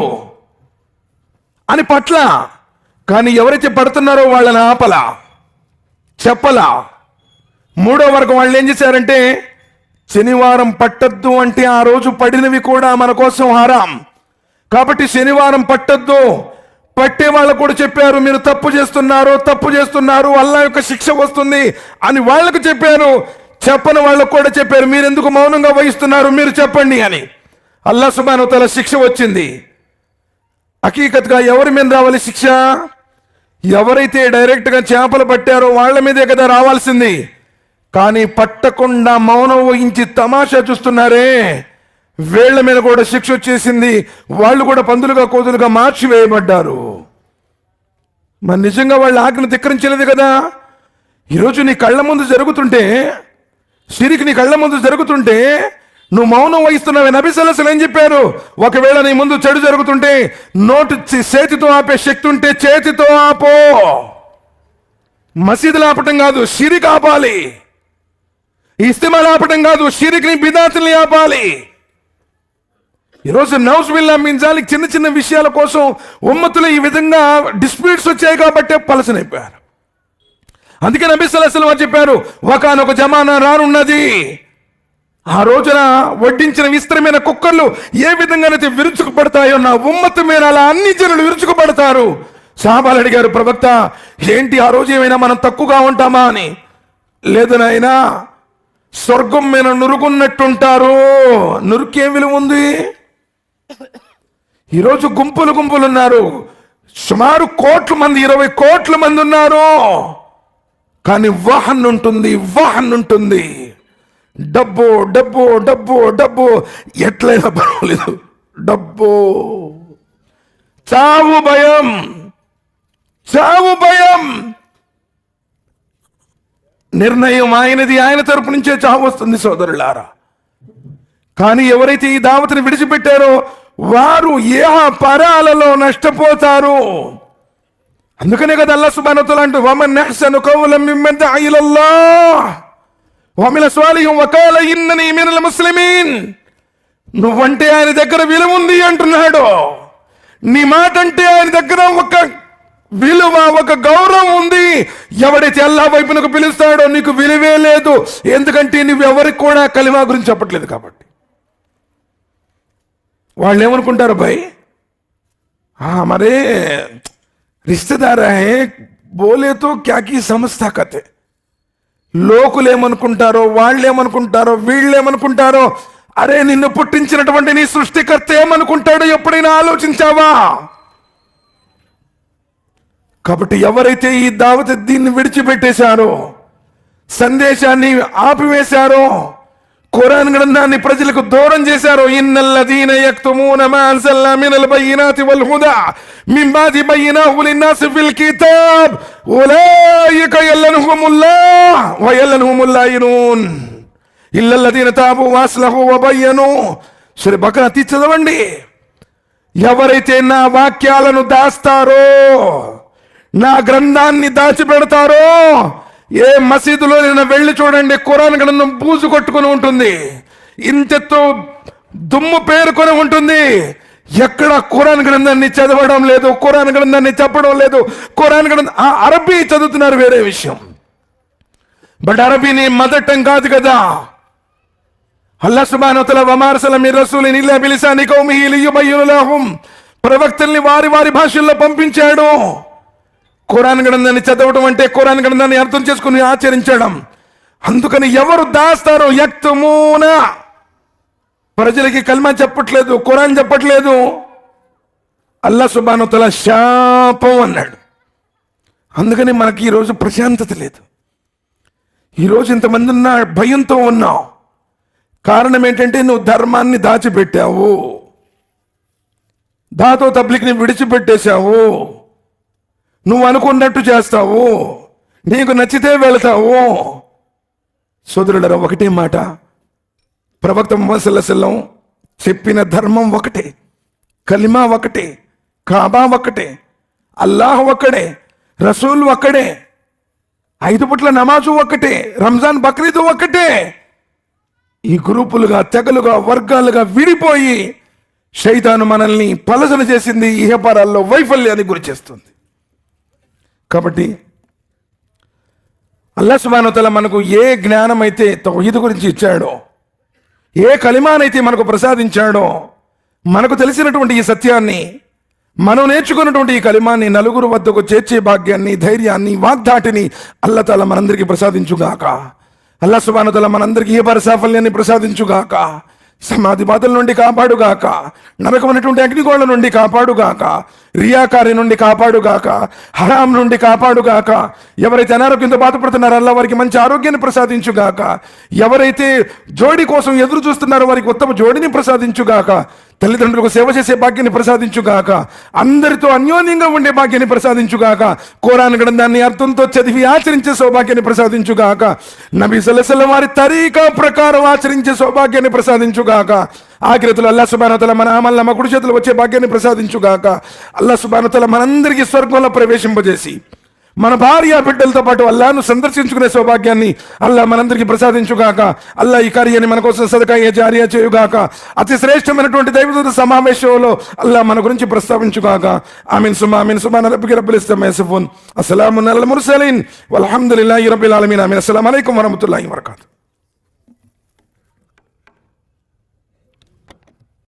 అని పట్ల, కానీ ఎవరైతే పడుతున్నారో వాళ్ళని ఆపలా, చెప్పలా. మూడో వర్గం వాళ్ళు ఏం చేశారంటే, శనివారం పట్టద్దు అంటే ఆ రోజు పడినవి కూడా మన కోసం హరాం కాబట్టి శనివారం పట్టద్దు. పట్టే వాళ్ళకు కూడా చెప్పారు, మీరు తప్పు చేస్తున్నారు, అల్లాహ్ యొక్క శిక్ష వస్తుంది అని వాళ్ళకు చెప్పారు. చెప్పని వాళ్ళకు కూడా చెప్పారు, మీరు ఎందుకు మౌనంగా వహిస్తున్నారు, మీరు చెప్పండి అని. అల్లాహ్ సుబ్హానహు వ తఆలా శిక్ష వచ్చింది. హకీకత్గా ఎవరి మీద రావాలి శిక్ష? ఎవరైతే డైరెక్ట్గా చేపలు పట్టారో వాళ్ళ మీదే కదా రావాల్సింది. కానీ పట్టకుండా మౌనం వహించి తమాషా చూస్తున్నారే, వీళ్ల మీద కూడా శిక్ష వచ్చేసింది. వాళ్ళు కూడా పందులుగా కోతులుగా మార్చివేయబడ్డారు. మరి నిజంగా వాళ్ళ ఆజ్ఞను ధిక్కరించలేదు కదా. ఈరోజు నీ కళ్ళ ముందు జరుగుతుంటే, సిరికి నీ కళ్ళ ముందు జరుగుతుంటే నువ్వు మౌనం వహిస్తున్నావే. నబీ సల్లల్లాహు అలైహి వసల్లం ఏం చెప్పారు? ఒకవేళ నీ ముందు చెడు జరుగుతుంటే నోటు చేతితో ఆపే శక్తి ఉంటే చేతితో ఆపో. మసీదులు ఆపటం కాదు, షిరిక్ ఆపాలి. ఇస్తిమాల్ ఆపటం కాదు, షిరిక్ని బిదాతుల్ని ఆపాలి. ఈరోజు నౌజుబిల్లాహ్ మిన్ జాలిక్ చిన్న చిన్న విషయాల కోసం ఉమ్మతులు ఈ విధంగా డిస్ప్యూట్స్ వచ్చాయి కాబట్టి పలసనైపోయారు. అందుకే నబీ సల్లల్లాహు అలైహి వసల్లం చెప్పారు, ఒకానొక జమానా రానున్నది, ఆ రోజున వడ్డించిన విస్తరమైన కుక్కర్లు ఏ విధంగానైతే విరుచుకుపడతాయో నా ఉమ్మతు మీద అలా అన్ని జనులు విరుచుకుపడతారు. సహాబాలు అడిగారు, ప్రవక్త ఏంటి ఆ రోజు ఏమైనా మనం తక్కువగా ఉంటామా అని. లేదు నాయనా, స్వర్గం మీద నురుగున్నట్టుంటారు. నురుకేం విలువ ఉంది? ఈరోజు గుంపులు గుంపులు ఉన్నారు, సుమారు కోట్ల మంది, 20 కోట్ల మంది ఉన్నారు. కానీ వాహన్ ఉంటుంది. డబ్బు డబ్బు డబ్బు డబ్బు, ఎట్లయినా పర్వాలేదు, డబ్బు. చావు భయం. నిర్ణయం ఆయనది, ఆయన తరపు నుంచే చావు వస్తుంది సోదరులారా. కానీ ఎవరైతే ఈ దావతిని విడిచిపెట్టారో వారు పరాలలో నష్టపోతారు. అందుకనే కదా అల్లాహ్ సుబ్హానహు వ తఆలా అంటూ, వమన్ అహ్సను కౌలం మిమ్మన్ దఅ ఇలల్లాహ్ వమిల స్వాలిహం వకాల ఇన్ననీ మినల్ ముస్లిమీన్. నువ్వంటే ఆయన దగ్గర విలువ ఉంది అంటున్నాడు. నీ మాట అంటే ఆయన దగ్గర ఒక విలువ, ఒక గౌరవం ఉంది. ఎవడైతే అల్లాహ్ వైపునకు పిలుస్తాడో నీకు విలువే లేదు. ఎందుకంటే నువ్వు ఎవరికి కూడా కలిమా గురించి చెప్పట్లేదు కాబట్టి. వాళ్ళు ఏమనుకుంటారు, భయ్ మరే रिश्तेदार है बोले तो क्या की समझता कते. లోకులేమనుకుంటారో, వాళ్ళేమనుకుంటారో, వీళ్ళేమనుకుంటారో. అరే నిన్ను పుట్టించినటువంటి నీ సృష్టికర్త ఏమనుకుంటాడో ఎప్పుడైనా ఆలోచించావా? కాబట్టి ఎవరైతే ఈ దావత్ దీన్ని విడిచిపెట్టేశారో, సందేశాన్ని ఆపివేశారో, ఖురాన్ గ్రంథాన్ని ప్రజలకు దూరం చేశారో, ఇన్నల్లదీన యక్తుమూన మా అన్జల్నా మినల్ బయ్యినాతి వల్ హుదా మిన్ బాది బయ్యినాహు లిన్నాసి ఫిల్ కితాబ్ ఉలైక యల్లనుహుముల్లాహ్ వ యల్లనుహుముల్ లాయినూన్ ఇల్లల్లదీన తాబు వాస్లహు వ బయ్యను. సూరా బకరా చదవండి. ఎవరైతే నా వాక్యాలను దాస్తారో, నా గ్రంథాన్ని దాచిపెడతారో, ఏ మసీదులో నేను వెళ్ళి చూడండి, ఖురాన్ గ్రంథం బూజు కొట్టుకుని ఉంటుంది, ఇంతెత్తు దుమ్ము పేరుకొని ఉంటుంది. ఎక్కడ ఖురాన్ గ్రంథాన్ని చదవడం లేదు, ఖురాన్ గ్రంథాన్ని చెప్పడం లేదు. ఖురాన్ గ్రంథం అరబీ చదువుతున్నారు, వేరే విషయం. బట్ అరబీని మదర్ టంగ్ కాదు కదా. అల్లాహ్ సుబ్హానహు వ తఆలా వమా అర్సల మిర్ రసూలిన్ ఇల్లా బిలిసాని కౌమిహి లియుబయ్యిన లహుం, ప్రవక్తల్ని వారి వారి భాషల్లో పంపించాడు. ఖురాన్ గ్రంథాన్ని చదవడం అంటే ఖురాన్ గ్రంథాన్ని అర్థం చేసుకుని ఆచరించడం. అందుకని ఎవరు దాస్తారో, యక్తుమూన, ప్రజలకి కల్మా చెప్పట్లేదు, ఖురాన్ చెప్పట్లేదు, అల్లాహ్ సుబ్హానహు వ తఆలా శాపం అన్నాడు. అందుకని మనకి ఈరోజు ప్రశాంతత లేదు. ఈరోజు ఇంతమంది ఉన్న భయంతో ఉన్నావు. కారణం ఏంటంటే నువ్వు ధర్మాన్ని దాచిపెట్టావు, దాతో తబ్లిగ్ని విడిచిపెట్టేశావు, నువ్వు అనుకున్నట్టు చేస్తావు, నీకు నచ్చితే వెళతావు. సోదరులారా, ఒకటే మాట, ప్రవక్త ముహమ్మద్ సల్లల్లాహు అలైహి వసల్లం చెప్పిన ధర్మం ఒకటే, కలిమా ఒకటే, కాబా ఒకటే, అల్లాహ్ ఒక్కడే, రసూల్ ఒక్కడే, 5 పూట్ల నమాజు ఒక్కటే, రంజాన్ బక్రీద్ ఒక్కటే. ఈ గ్రూపులుగా, తెగలుగా, వర్గాలుగా విడిపోయి శైతాను మనల్ని పలసన చేసింది, ఇహపరాల్లో వైఫల్యాన్ని గురి చేస్తుంది. కాబట్టి అల్లాహ్ సుబ్హానహు వ తఆలా మనకు ఏ జ్ఞానం అయితే తౌహీద్ గురించి ఇచ్చాడో, ఏ కలిమానైతే మనకు ప్రసాదించాడో, మనకు తెలిసినటువంటి ఈ సత్యాన్ని, మనం నేర్చుకున్నటువంటి ఈ కలిమాన్ని నలుగురు వద్దకు చేర్చే భాగ్యాన్ని, ధైర్యాన్ని, వాగ్దాటిని అల్లాహ్ తాలా మనందరికీ ప్రసాదించుగాక. అల్లాహ్ సుబ్హానహు వ తఆలా మనందరికీ ఏ సాఫల్యాన్ని ప్రసాదించుగాక. సమాధి బాధల నుండి కాపాడుగాక, నరకమైనటువంటి అగ్నిగోళ నుండి కాపాడుగాక, రియాకారి నుండి కాపాడుగాక, హరాం నుండి కాపాడుగాక. ఎవరైతే అనారోగ్యంతో బాధపడుతున్నారో అల్లాహ్ వారికి మంచి ఆరోగ్యాన్ని ప్రసాదించుగాక. ఎవరైతే జోడి కోసం ఎదురు చూస్తున్నారో వారికి ఉత్తమ జోడిని ప్రసాదించుగాక. తల్లిదండ్రులకు సేవ చేసే భాగ్యాన్ని ప్రసాదించుగాక, అందరితో అన్యోన్యంగా ఉండే భాగ్యాన్ని ప్రసాదించుగాక, ఖురాన్ గ్రంథాన్ని అర్థంతో చదివి ఆచరించే సౌభాగ్యాన్ని ప్రసాదించుగాక, నబీ సల్లల్లాహు అలైహి వసల్లం వారి తరీకా ప్రకారం ఆచరించే సౌభాగ్యాన్ని ప్రసాదించుగాక, ఆఖిరతులో అల్లాహ్ సుబ్హానహు వ తఆలా మన అమల్ మా కుడి చేతులు వచ్చే భాగ్యాన్ని ప్రసాదించుగాక. అల్లాహ్ సుబ్హానహు వ తఆలా మనందరికీ స్వర్గంలో ప్రవేశింపజేసి మన భార్య బిడ్డలతో పాటు అల్లాహ్ను సందర్శించుకునే సౌభాగ్యాన్ని అల్లాహ్ మనందరికీ ప్రసాదించుగాక. అల్లాహ్ ఈ కార్యాన్ని మన కోసం సదకా జారియా చేయుగాక. అతి శ్రేష్టమైనటువంటి దైవదూత సమావేశంలో అల్లాహ్ మన గురించి ప్రస్తావించుగాక. ఆమీన్ సుమా ఆమీన్. సుబ్హాన రబ్బిక రబ్బిల్ ఇజ్జతి అమ్మా యసిఫూన్, అస్సలాము అలల్ ముర్సలీన్ వల్హమ్దులిల్లాహి రబ్బిల్ ఆలమీన్. ఆమీన్. అస్సలాము అలైకుం వరహ్మతుల్లాహి వబరకాతుహు.